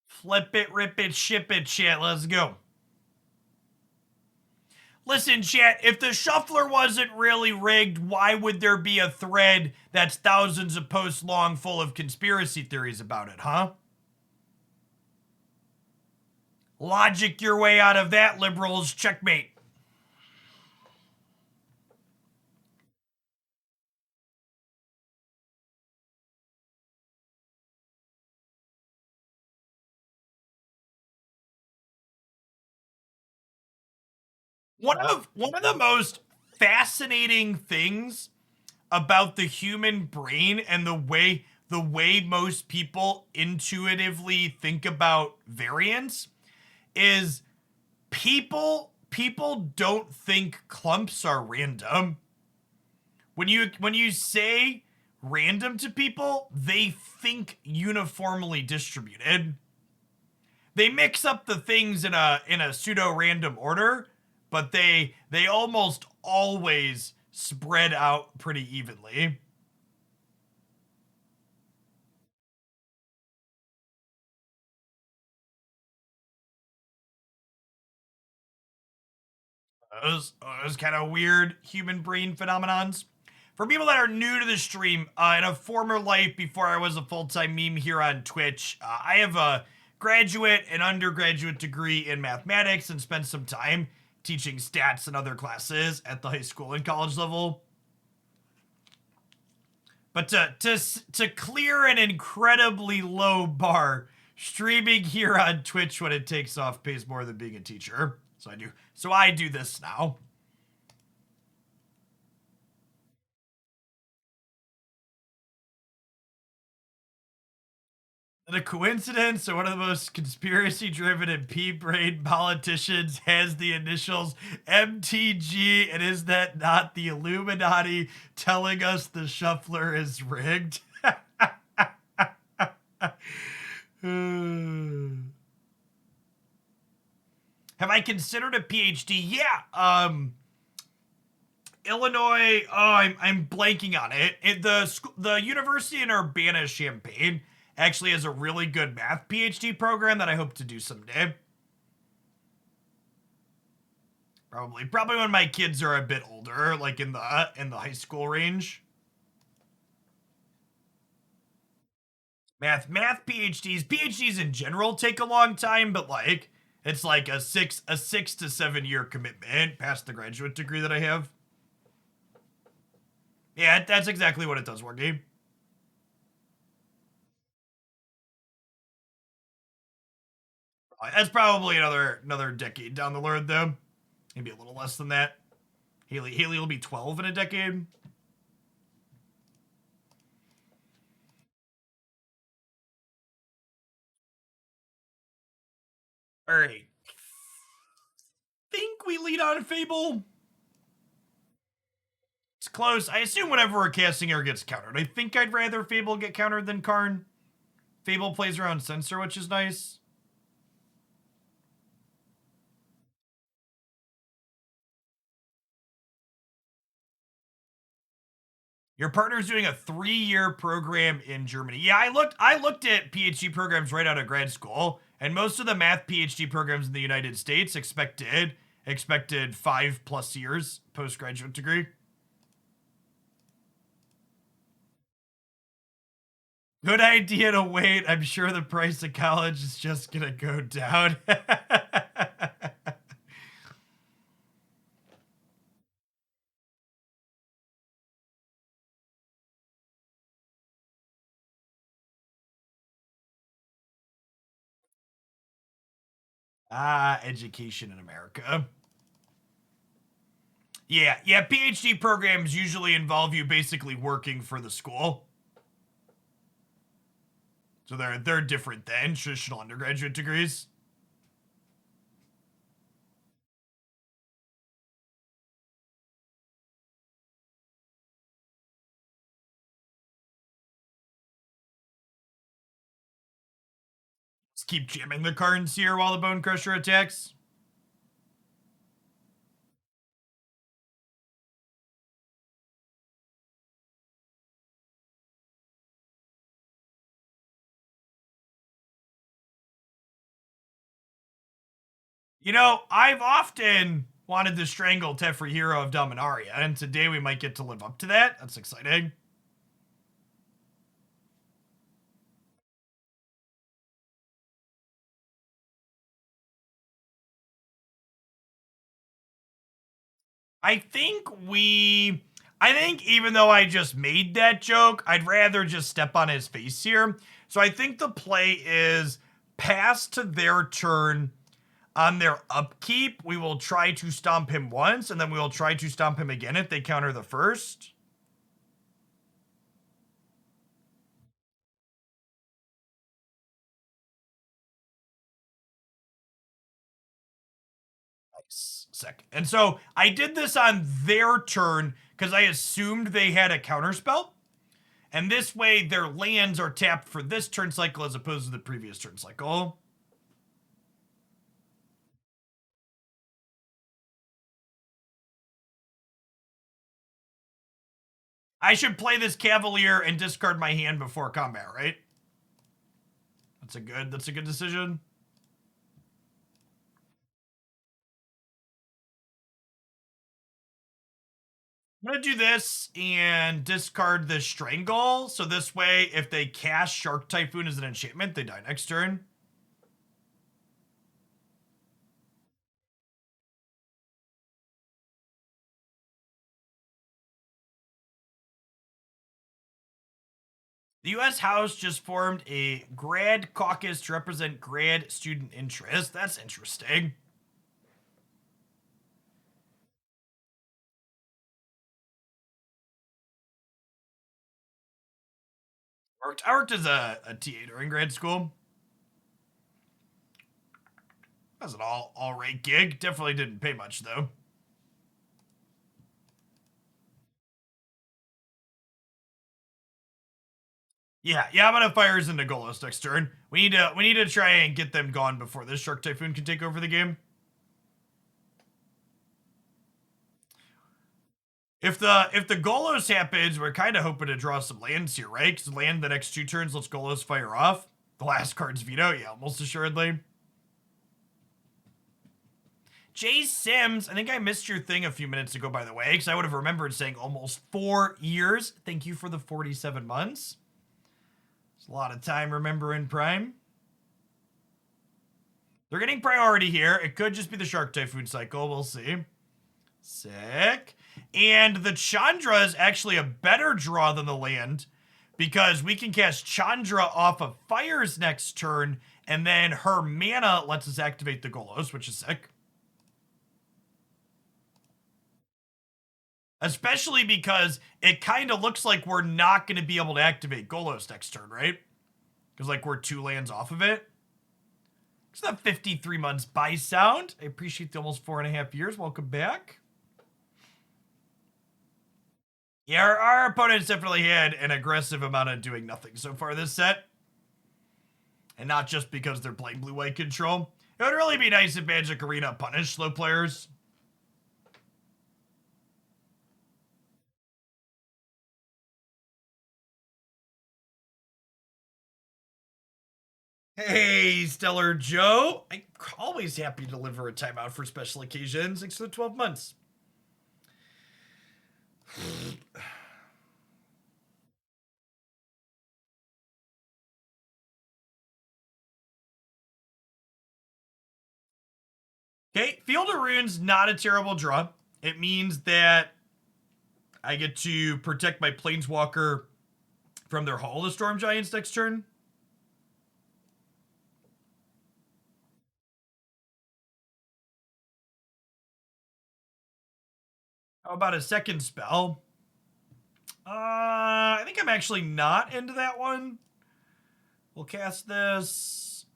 Flip it, rip it, ship it, chat. Let's go. Listen, chat, if the shuffler wasn't really rigged, why would there be a thread that's thousands of posts long full of conspiracy theories about it, huh? Logic your way out of that, liberals. Checkmate. One of the most fascinating things about the human brain and the way most people intuitively think about variance is people don't think clumps are random. When you say random to people, they think uniformly distributed. They mix up the things in a pseudo-random order, but they almost always spread out pretty evenly. Those kind of weird human brain phenomenons. For people that are new to the stream, in a former life before I was a full-time meme here on Twitch, I have a graduate and undergraduate degree in mathematics and spent some time teaching stats and other classes at the high school and college level. But to clear an incredibly low bar, streaming here on Twitch when it takes off pays more than being a teacher. So I do this now. The coincidence or one of the most conspiracy-driven and pea-brain politicians has the initials MTG, and is that not the Illuminati telling us the shuffler is rigged? Have I considered a PhD? Yeah. Illinois. Oh, I'm blanking on it. The University in Urbana-Champaign actually has a really good math PhD program that I hope to do someday. Probably when my kids are a bit older, like in the high school range. Math PhDs in general take a long time, but like it's like a 6 to 7 year commitment past the graduate degree that I have. Yeah, that's exactly what it does, Wargame. That's probably another decade down the road, though. Maybe a little less than that. Haley will be 12 in a decade. All right. Think we lead on Fable. It's close. I assume whenever we're casting air gets countered. I think I'd rather Fable get countered than Karn. Fable plays around Censor, which is nice. Your partner's doing a 3-year program in Germany. Yeah, I looked at PhD programs right out of grad school, and most of the math PhD programs in the United States expected 5+ years postgraduate degree. Good idea to wait. I'm sure the price of college is just gonna go down. Education in America. Yeah, PhD programs usually involve you basically working for the school. So they're different than traditional undergraduate degrees. Let's keep jamming the Karns here while the Bonecrusher attacks. You know, I've often wanted to strangle Teferi Hero of Dominaria, and today we might get to live up to that. That's exciting. I think even though I just made that joke, I'd rather just step on his face here. So I think the play is pass to their turn. On their upkeep, we will try to stomp him once, and then we will try to stomp him again if they counter the first. Nice. Second. And so I did this on their turn because I assumed they had a counterspell. And this way, their lands are tapped for this turn cycle as opposed to the previous turn cycle. I should play this Cavalier and discard my hand before combat, right? That's a good decision. I'm gonna do this and discard the Strangle. So this way, if they cast Shark Typhoon as an enchantment, they die next turn. The U.S. House just formed a grad caucus to represent grad student interest. That's interesting. I worked as a TA during grad school. That was an all right gig. Definitely didn't pay much though. Yeah, I'm gonna fires into Golos next turn. We need to try and get them gone before this Shark Typhoon can take over the game. If the Golos happens, we're kind of hoping to draw some lands here, right? Because land the next 2 turns, let's Golos fire off. The last card's veto, yeah, almost assuredly. Jay Sims, I think I missed your thing a few minutes ago, by the way, because I would have remembered saying almost 4 years. Thank you for the 47 months. It's a lot of time remembering Prime. They're getting priority here. It could just be the Shark Typhoon cycle. We'll see. Sick. And the Chandra is actually a better draw than the land because we can cast Chandra off of Fires next turn, and then her mana lets us activate the Golos, which is sick. Especially because it kind of looks like we're not going to be able to activate Golos next turn, right? Because, like, we're 2 lands off of it. It's not 53 months by sound. I appreciate the almost 4.5 years. Welcome back. Yeah, our opponents definitely had an aggressive amount of doing nothing so far this set. And not just because they're playing blue-white control. It would really be nice if Magic Arena punished slow players. Hey, Stellar Joe. I'm always happy to deliver a timeout for special occasions. Thanks for the 12 months. Okay, Field of Runes, not a terrible draw. It means that I get to protect my Planeswalker from their Hall of Storm Giants next turn. How about a second spell? I think I'm actually not into that one. We'll cast this.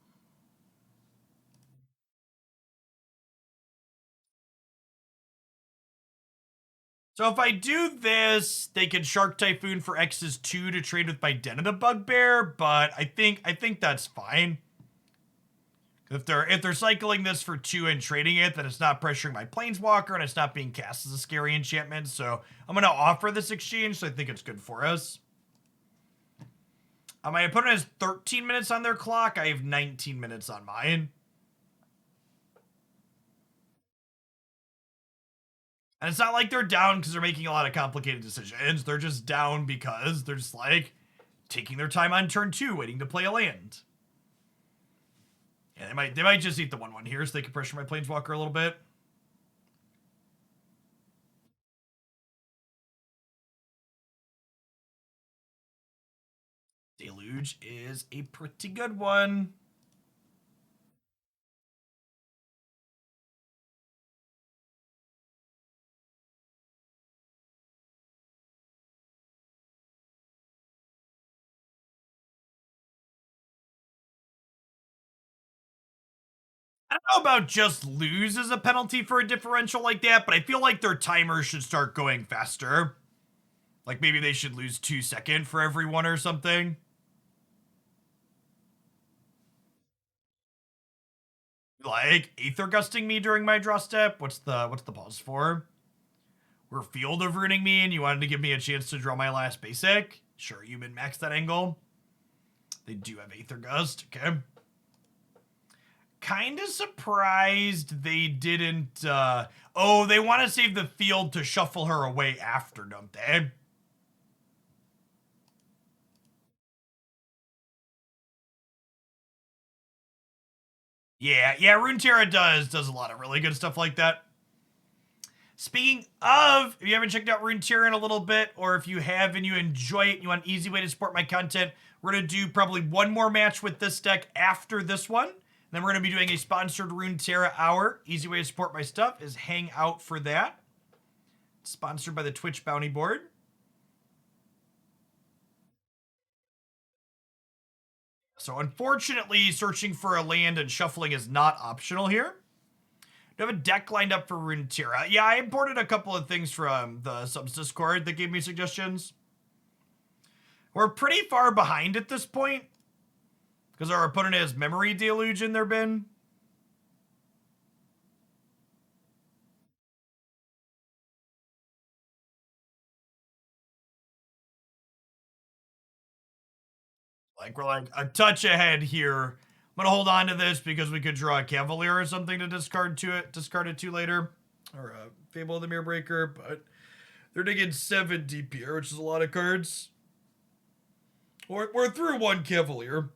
So if I do this, they can Shark Typhoon for X's 2 to trade with my Den of the Bugbear, but I think that's fine. If they're cycling this for 2 and trading it, then it's not pressuring my Planeswalker and it's not being cast as a scary enchantment. So I'm going to offer this exchange, so I think it's good for us. My opponent has 13 minutes on their clock. I have 19 minutes on mine. And it's not like they're down because they're making a lot of complicated decisions. They're just down because they're just like taking their time on turn 2, waiting to play a land. Yeah, they might just eat the 1/1 here so they can pressure my Planeswalker a little bit. Deluge is a pretty good one. I don't know about just lose as a penalty for a differential like that, but I feel like their timer should start going faster. Like maybe they should lose 2 seconds for every 1 or something. Like Aether Gusting me during my draw step. What's the pause for? We're Field of Ruining me and you wanted to give me a chance to draw my last basic? Sure, you min-max that angle. They do have Aether Gust, okay. Kind of surprised they didn't, oh, they want to save the field to shuffle her away after, don't they? Yeah, Runeterra does a lot of really good stuff like that. Speaking of, if you haven't checked out Runeterra in a little bit, or if you have and you enjoy it and you want an easy way to support my content, we're going to do probably 1 more match with this deck after this one. Then we're going to be doing a sponsored Runeterra hour. Easy way to support my stuff is hang out for that. It's sponsored by the Twitch Bounty Board. So unfortunately, searching for a land and shuffling is not optional here. Do have a deck lined up for Runeterra. Yeah, I imported a couple of things from the subs Discord that gave me suggestions. We're pretty far behind at this point because our opponent has Memory Deluge in their bin. Like, we're like a touch ahead here. I'm gonna hold on to this because we could draw a Cavalier or something to discard it to later. Or a Fable of the Mirror Breaker, but they're taking 7 DPR, which is a lot of cards. We're through 1 Cavalier.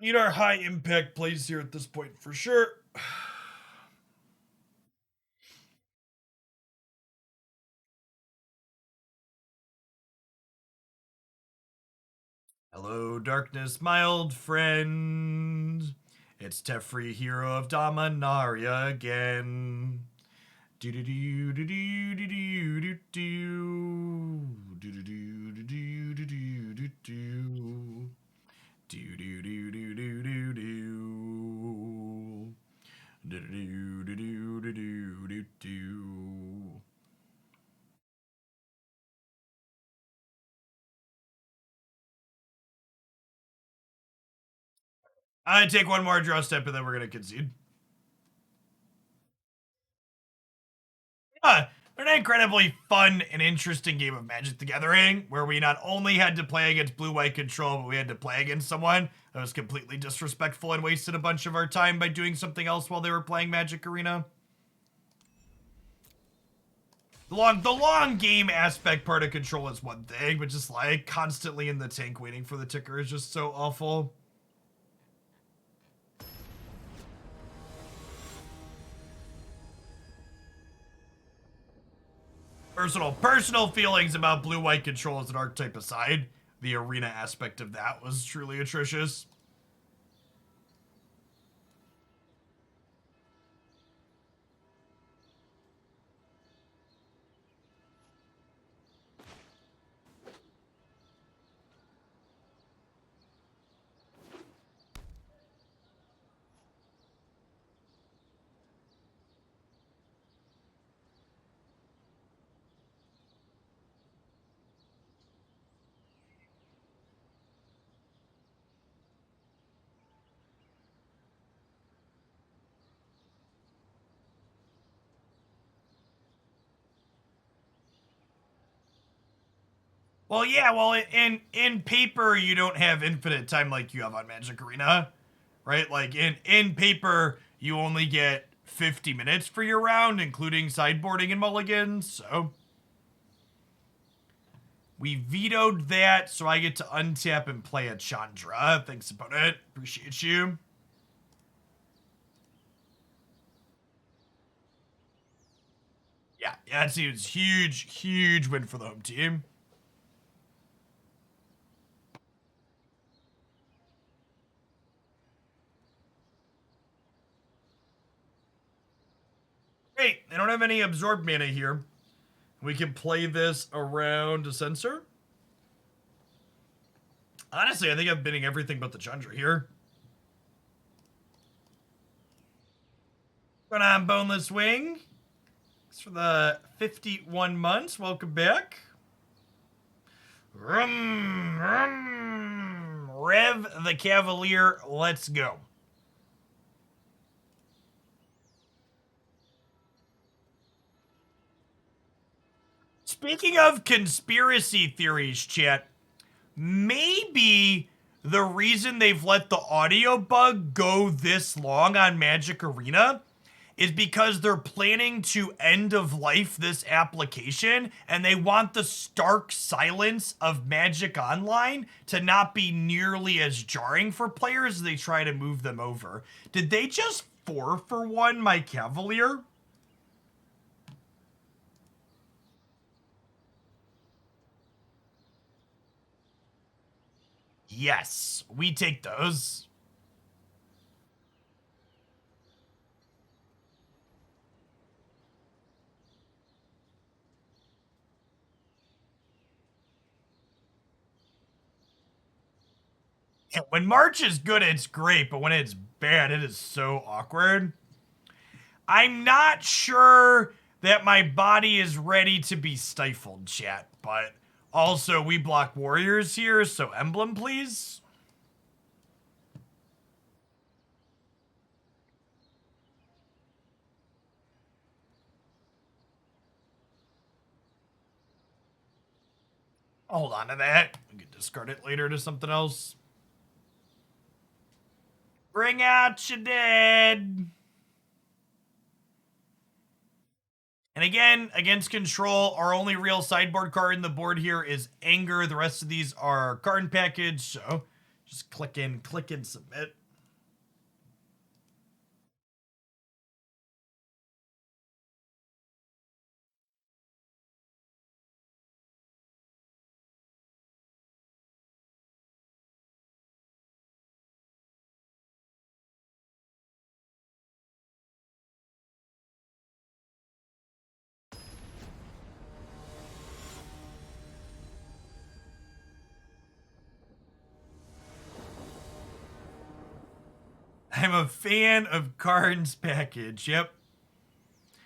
Need our high impact plays here at this point for sure. Hello, darkness, my old friend. It's Teferi, hero of Dominaria again. Do do do do do do do do do do do do do do do do do. Do do do do do do do. Do do do do do do do do. I take one more draw step and then we're gonna concede. An incredibly fun and interesting game of Magic the Gathering, where we not only had to play against blue-white control, but we had to play against someone that was completely disrespectful and wasted a bunch of our time by doing something else while they were playing Magic Arena. The long game aspect part of control is one thing, but just like constantly in the tank waiting for the ticker is just so awful. Personal feelings about blue-white control as an archetype aside, the arena aspect of that was truly atrocious. Well, yeah, well, in paper, you don't have infinite time like you have on Magic Arena, right? Like, in paper, you only get 50 minutes for your round, including sideboarding and mulligans, so... We vetoed that, so I get to untap and play a Chandra. Thanks, opponent. Appreciate you. Yeah, that seems huge win for the home team. Great, they don't have any absorb mana here. We can play this around a Censor. Honestly, I think I'm bidding everything but the Chandra here. Going on, Boneless Wing. Thanks for the 51 months. Welcome back. Rev the Cavalier. Let's go. Speaking of conspiracy theories, chat, maybe the reason they've let the audio bug go this long on Magic Arena is because they're planning to end of life this application and they want the stark silence of Magic Online to not be nearly as jarring for players as they try to move them over. Did they just 4-for-1 my Cavalier? Yes, we take those. And when March is good, it's great, but when it's bad, it is so awkward. I'm not sure that my body is ready to be stifled, chat, but also we block warriors here, so emblem, please. Hold on to that. We can discard it later to something else. Bring out your dead. And again, against control, our only real sideboard card in the board here is Anger. The rest of these are Karn package, so just click in, submit. I'm a fan of Karn's package. Yep.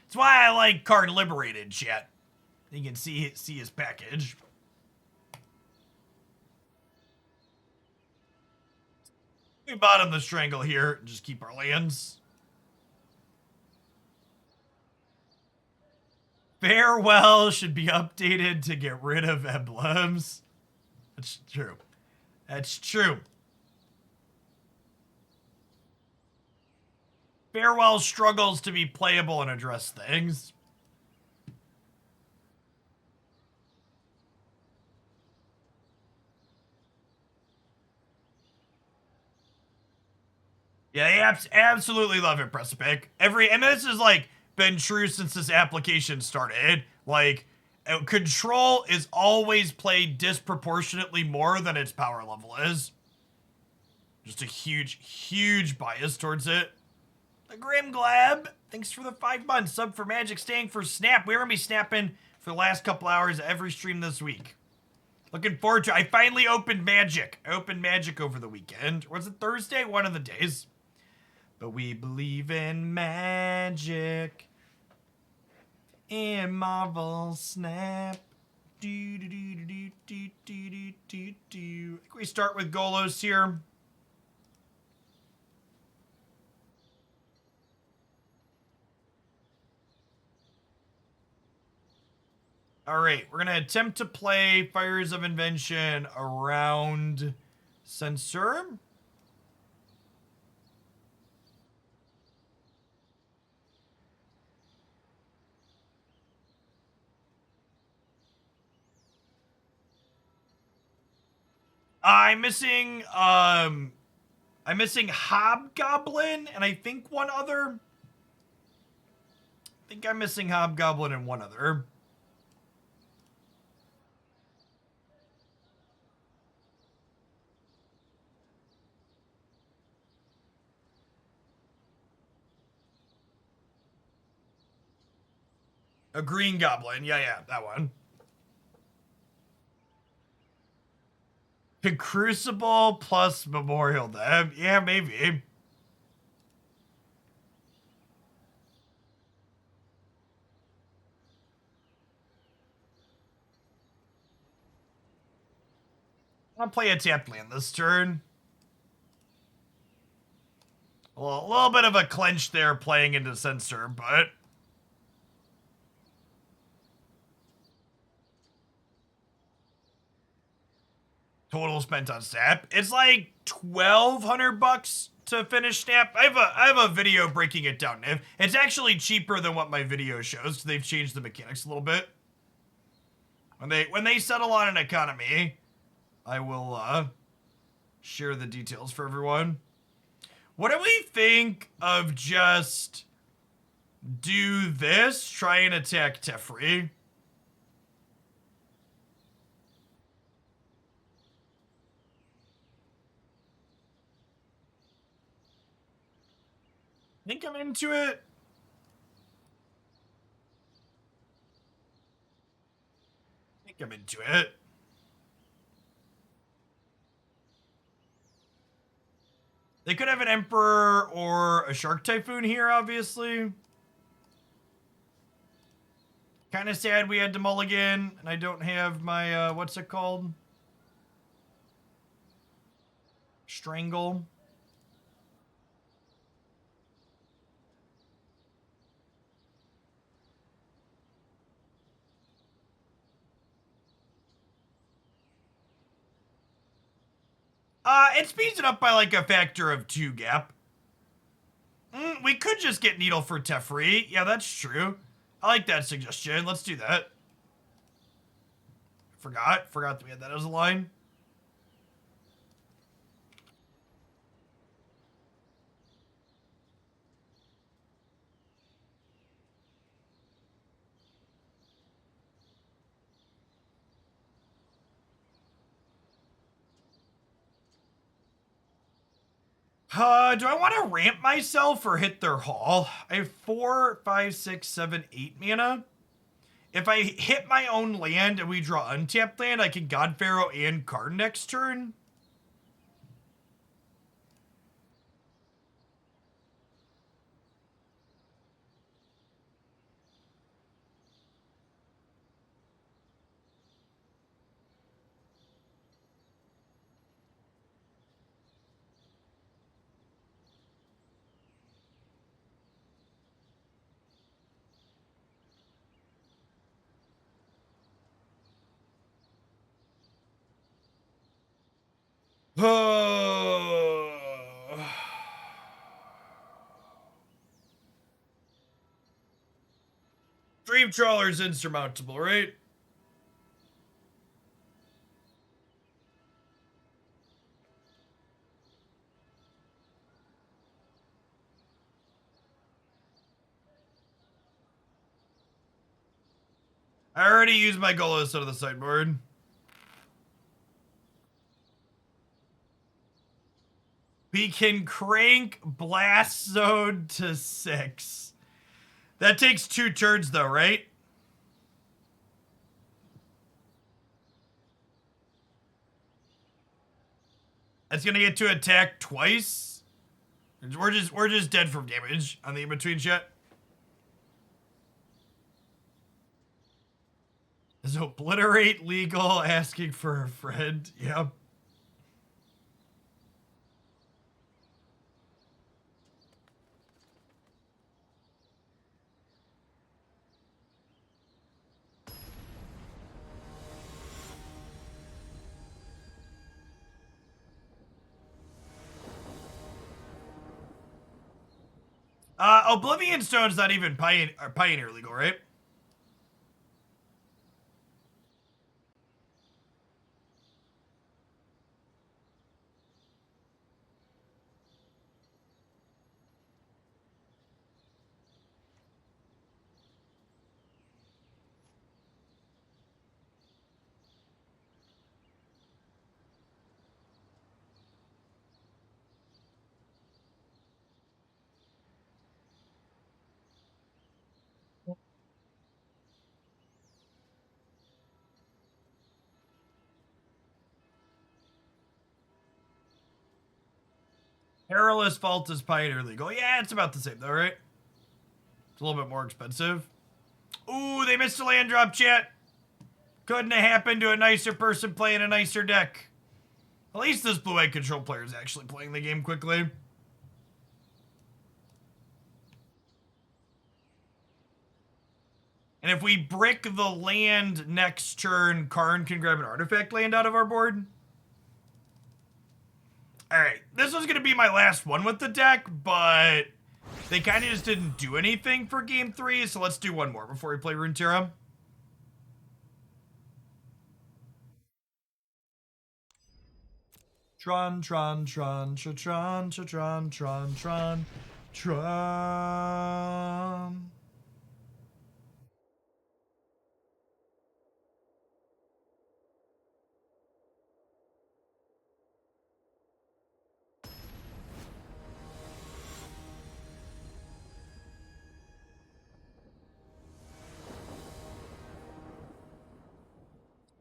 That's why I like Karn Liberated, chat. You can see his package. We bottom the Strangle here and just keep our lands. Farewell should be updated to get rid of emblems. That's true. That's true. Farewell struggles to be playable and address things. Yeah, they absolutely love it, Precipic. And this has like been true since this application started. Like, control is always played disproportionately more than its power level is. Just a huge bias towards it. The Grim Glab, thanks for the 5 months. Sub for Magic, staying for Snap. We're gonna be snapping for the last couple hours every stream this week. Looking forward to it. I finally opened Magic. I opened Magic over the weekend. Or was it Thursday? One of the days. But we believe in magic. In Marvel Snap. Do do do do do do do do do. I think we start with Golos here. All right, we're gonna attempt to play Fires of Invention around Censor. I'm missing Hobgoblin and I think one other. I think I'm missing Hobgoblin and one other. A green goblin. Yeah, that one. Crucible plus Memorial Day. Yeah, maybe. I'll play a tapped land this turn. Well, a little bit of a clench there playing into Censor, but... Total spent on Snap. It's like $1,200 to finish Snap. I have a video breaking it down. It's actually cheaper than what my video shows because they've changed the mechanics a little bit. When they settle on an economy, I will share the details for everyone. What do we think of just do this, try and attack Teferi? I think I'm into it. I think I'm into it. They could have an Emperor or a Shark Typhoon here, obviously. Kind of sad we had to mulligan, and I don't have my, what's it called? Strangle. It speeds it up by like a factor of 2 gap. We could just get Needle for Teferi. Yeah, that's true. I like that suggestion. Let's do that. Forgot that we had that as a line. Do I want to ramp myself or hit their haul? I have 4, 5, 6, 7, 8 mana. If I hit my own land and we draw untapped land, I can God-Pharaoh and Karn next turn. Dream Trawler's insurmountable, right? I already used my Golos out of the sideboard. We can crank Blast Zone to 6. That takes 2 turns though, right? That's gonna get to attack twice. We're just dead from damage on the in-between shit. Is obliterate legal? Asking for a friend. Yep. Oblivion Stone's not even Pioneer legal, right? Perilous Vault is Pioneer legal. Yeah, it's about the same though, right? It's a little bit more expensive. Ooh, they missed a land drop, chat. Couldn't have happened to a nicer person playing a nicer deck. At least this blue-white control player is actually playing the game quickly. And if we brick the land next turn, Karn can grab an artifact land out of our board. Alright, this was going to be my last one with the deck, but they kind of just didn't do anything for game 3, so let's do one more before we play Runeterra. Tron.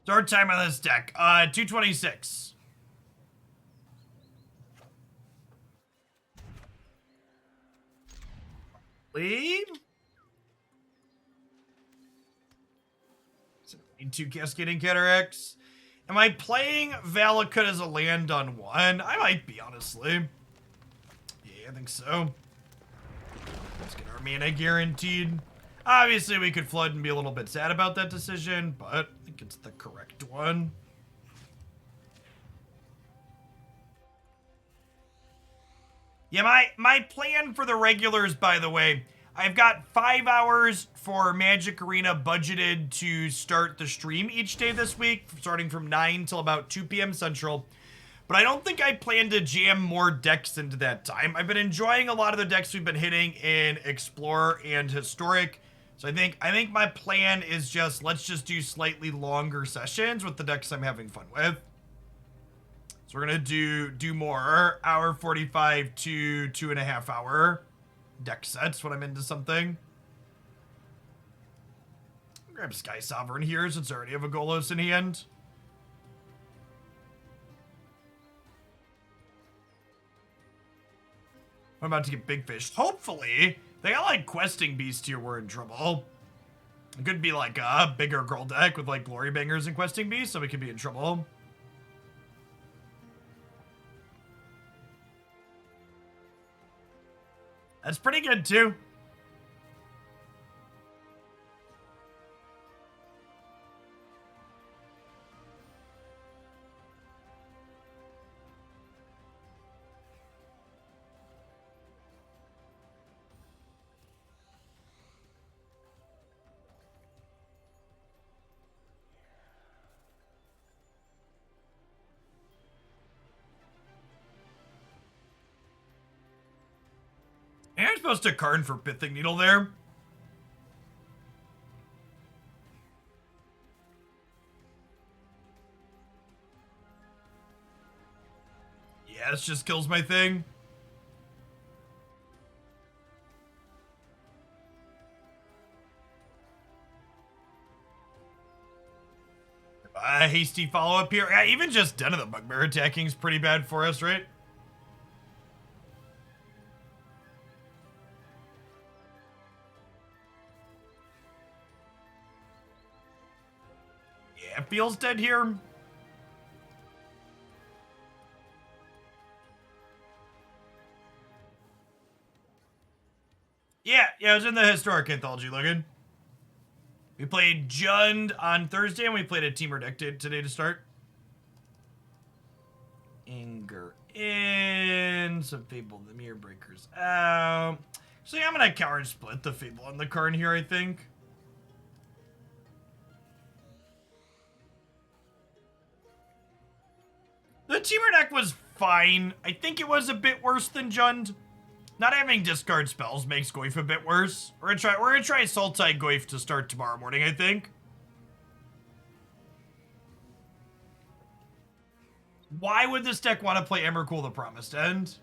Start time on this deck. 226. Lead? 2 Cascading Cataracts. Am I playing Valakut as a land on 1? I might be, honestly. Yeah, I think so. Let's get our mana guaranteed. Obviously, we could flood and be a little bit sad about that decision, but I think it's the correct one. Yeah, my plan for the regulars, by the way, I've got 5 hours for Magic Arena budgeted to start the stream each day this week, starting from 9 till about 2 p.m. Central. But I don't think I plan to jam more decks into that time. I've been enjoying a lot of the decks we've been hitting in Explorer and Historic. So I think my plan is just, let's just do slightly longer sessions with the decks I'm having fun with. So we're gonna do more hour 45 to 2.5 hour deck sets when I'm into something. Grab Skysovereign here since I already have a Golos in hand. I'm about to get big fish. Hopefully, they got like questing beast here. We're in trouble. It could be like a bigger girl deck with like glory bangers and questing beast, so we could be in trouble. That's pretty good too. And I'm supposed to Karn for Pithing Needle there. Yeah, this just kills my thing. Hasty follow-up here. Yeah, even just Den of the Bugbear attacking is pretty bad for us, right? Yeah, it feels dead here. Yeah, it was in the Historic Anthology, Logan. We played Jund on Thursday, and we played a Teamer deck today to start. Anger in, some Fable the Mirror Breakers out. So yeah, I'm gonna coward split the Fable on the Karn here, I think. The Teamer deck was fine. I think it was a bit worse than Jund. Not having discard spells makes Goyf a bit worse. We're gonna try Sultai Goyf to start tomorrow morning, I think. Why would this deck want to play Emrakul the Promised End?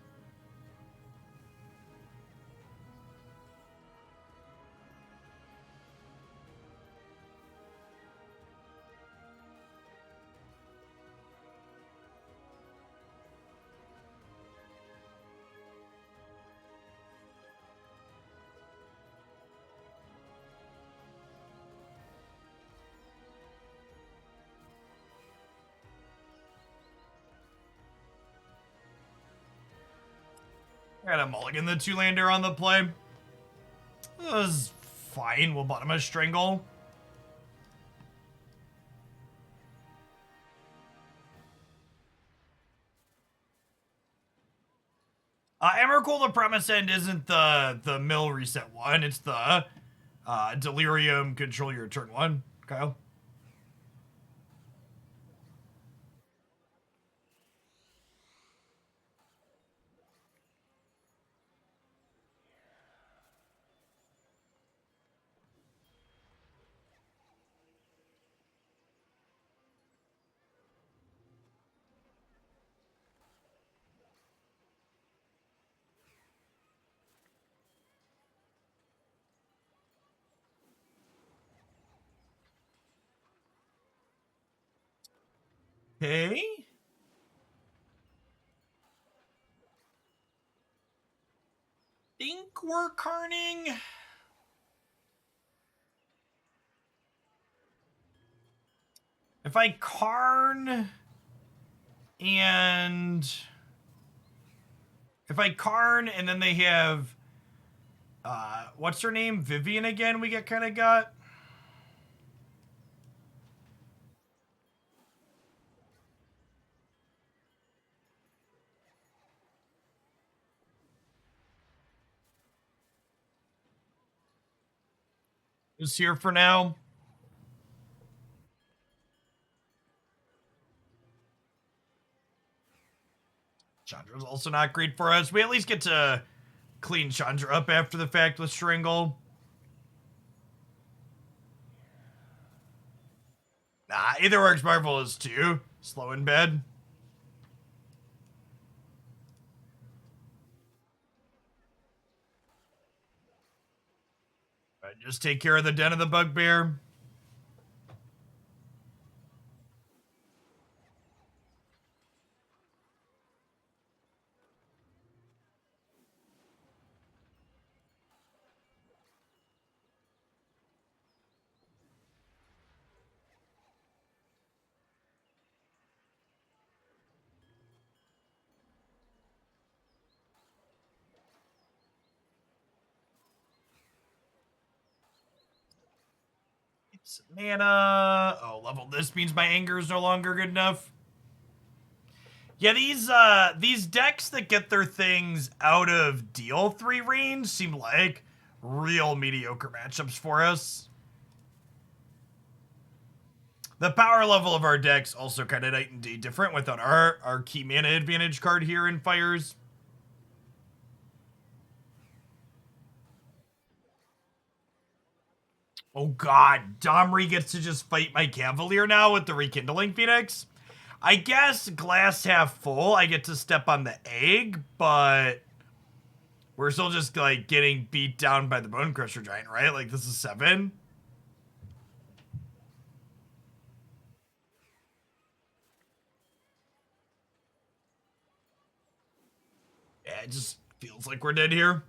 I got a mulligan the 2-lander on the play. This is fine. We'll bottom a Strangle. Emrakul the Promised End isn't the mill reset one. It's the Delirium control your turn one, Kyle. Okay. Think we're Karning. If I Karn and then they have what's her name? Vivian again, we get kinda got. is here for now. Chandra's also not great for us. We at least get to clean Chandra up after the fact with Strangle. Nah, either works. Marvelous too. Slow in bed. Right, just take care of the den of the Bugbear. Some mana. Oh, level this means my anger is no longer good enough. Yeah, these decks that get their things out of deal 3 range seem like real mediocre matchups for us. The power level of our decks also kind of night and day different without our key mana advantage card here in Fires. Oh god, Domri gets to just fight my Cavalier now with the Rekindling Phoenix. I guess glass half full, I get to step on the egg, but we're still just like getting beat down by the Bonecrusher Giant, right? Like this is 7. Yeah, it just feels like we're dead here.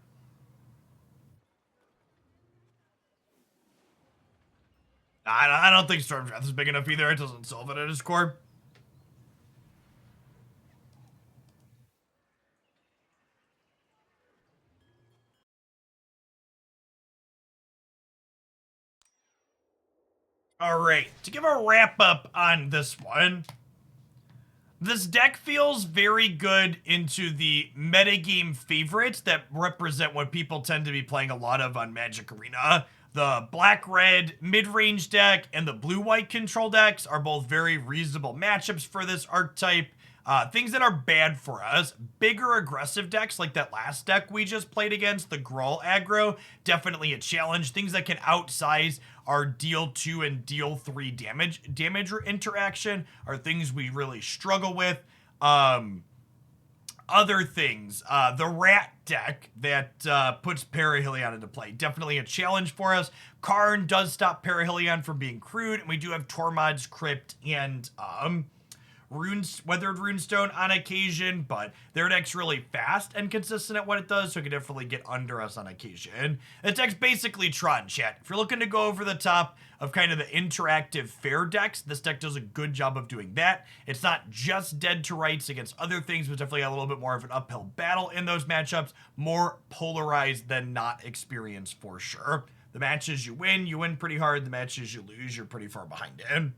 I don't think Stormwrath is big enough either. It doesn't solve it at its core. All right, to give a wrap up on this one, this deck feels very good into the metagame favorites that represent what people tend to be playing a lot of on Magic Arena. The black-red mid-range deck and the blue-white control decks are both very reasonable matchups for this archetype. Things that are bad for us, bigger aggressive decks like that last deck we just played against, the Gruul aggro, definitely a challenge. Things that can outsize our deal 2 and deal 3 damage interaction are things we really struggle with. Other things, the Rat deck that puts Perihelion into play, definitely a challenge for us. Karn does stop Perihelion from being crude, and we do have Tormod's Crypt and Weathered Runestone on occasion, but their deck's really fast and consistent at what it does, so it can definitely get under us on occasion. The deck's basically Tron, chat. If you're looking to go over the top of kind of the interactive fair decks, this deck does a good job of doing that. It's not just dead to rights against other things, but definitely a little bit more of an uphill battle in those matchups. More polarized than not experience for sure. The matches you win pretty hard. The matches you lose, you're pretty far behind in.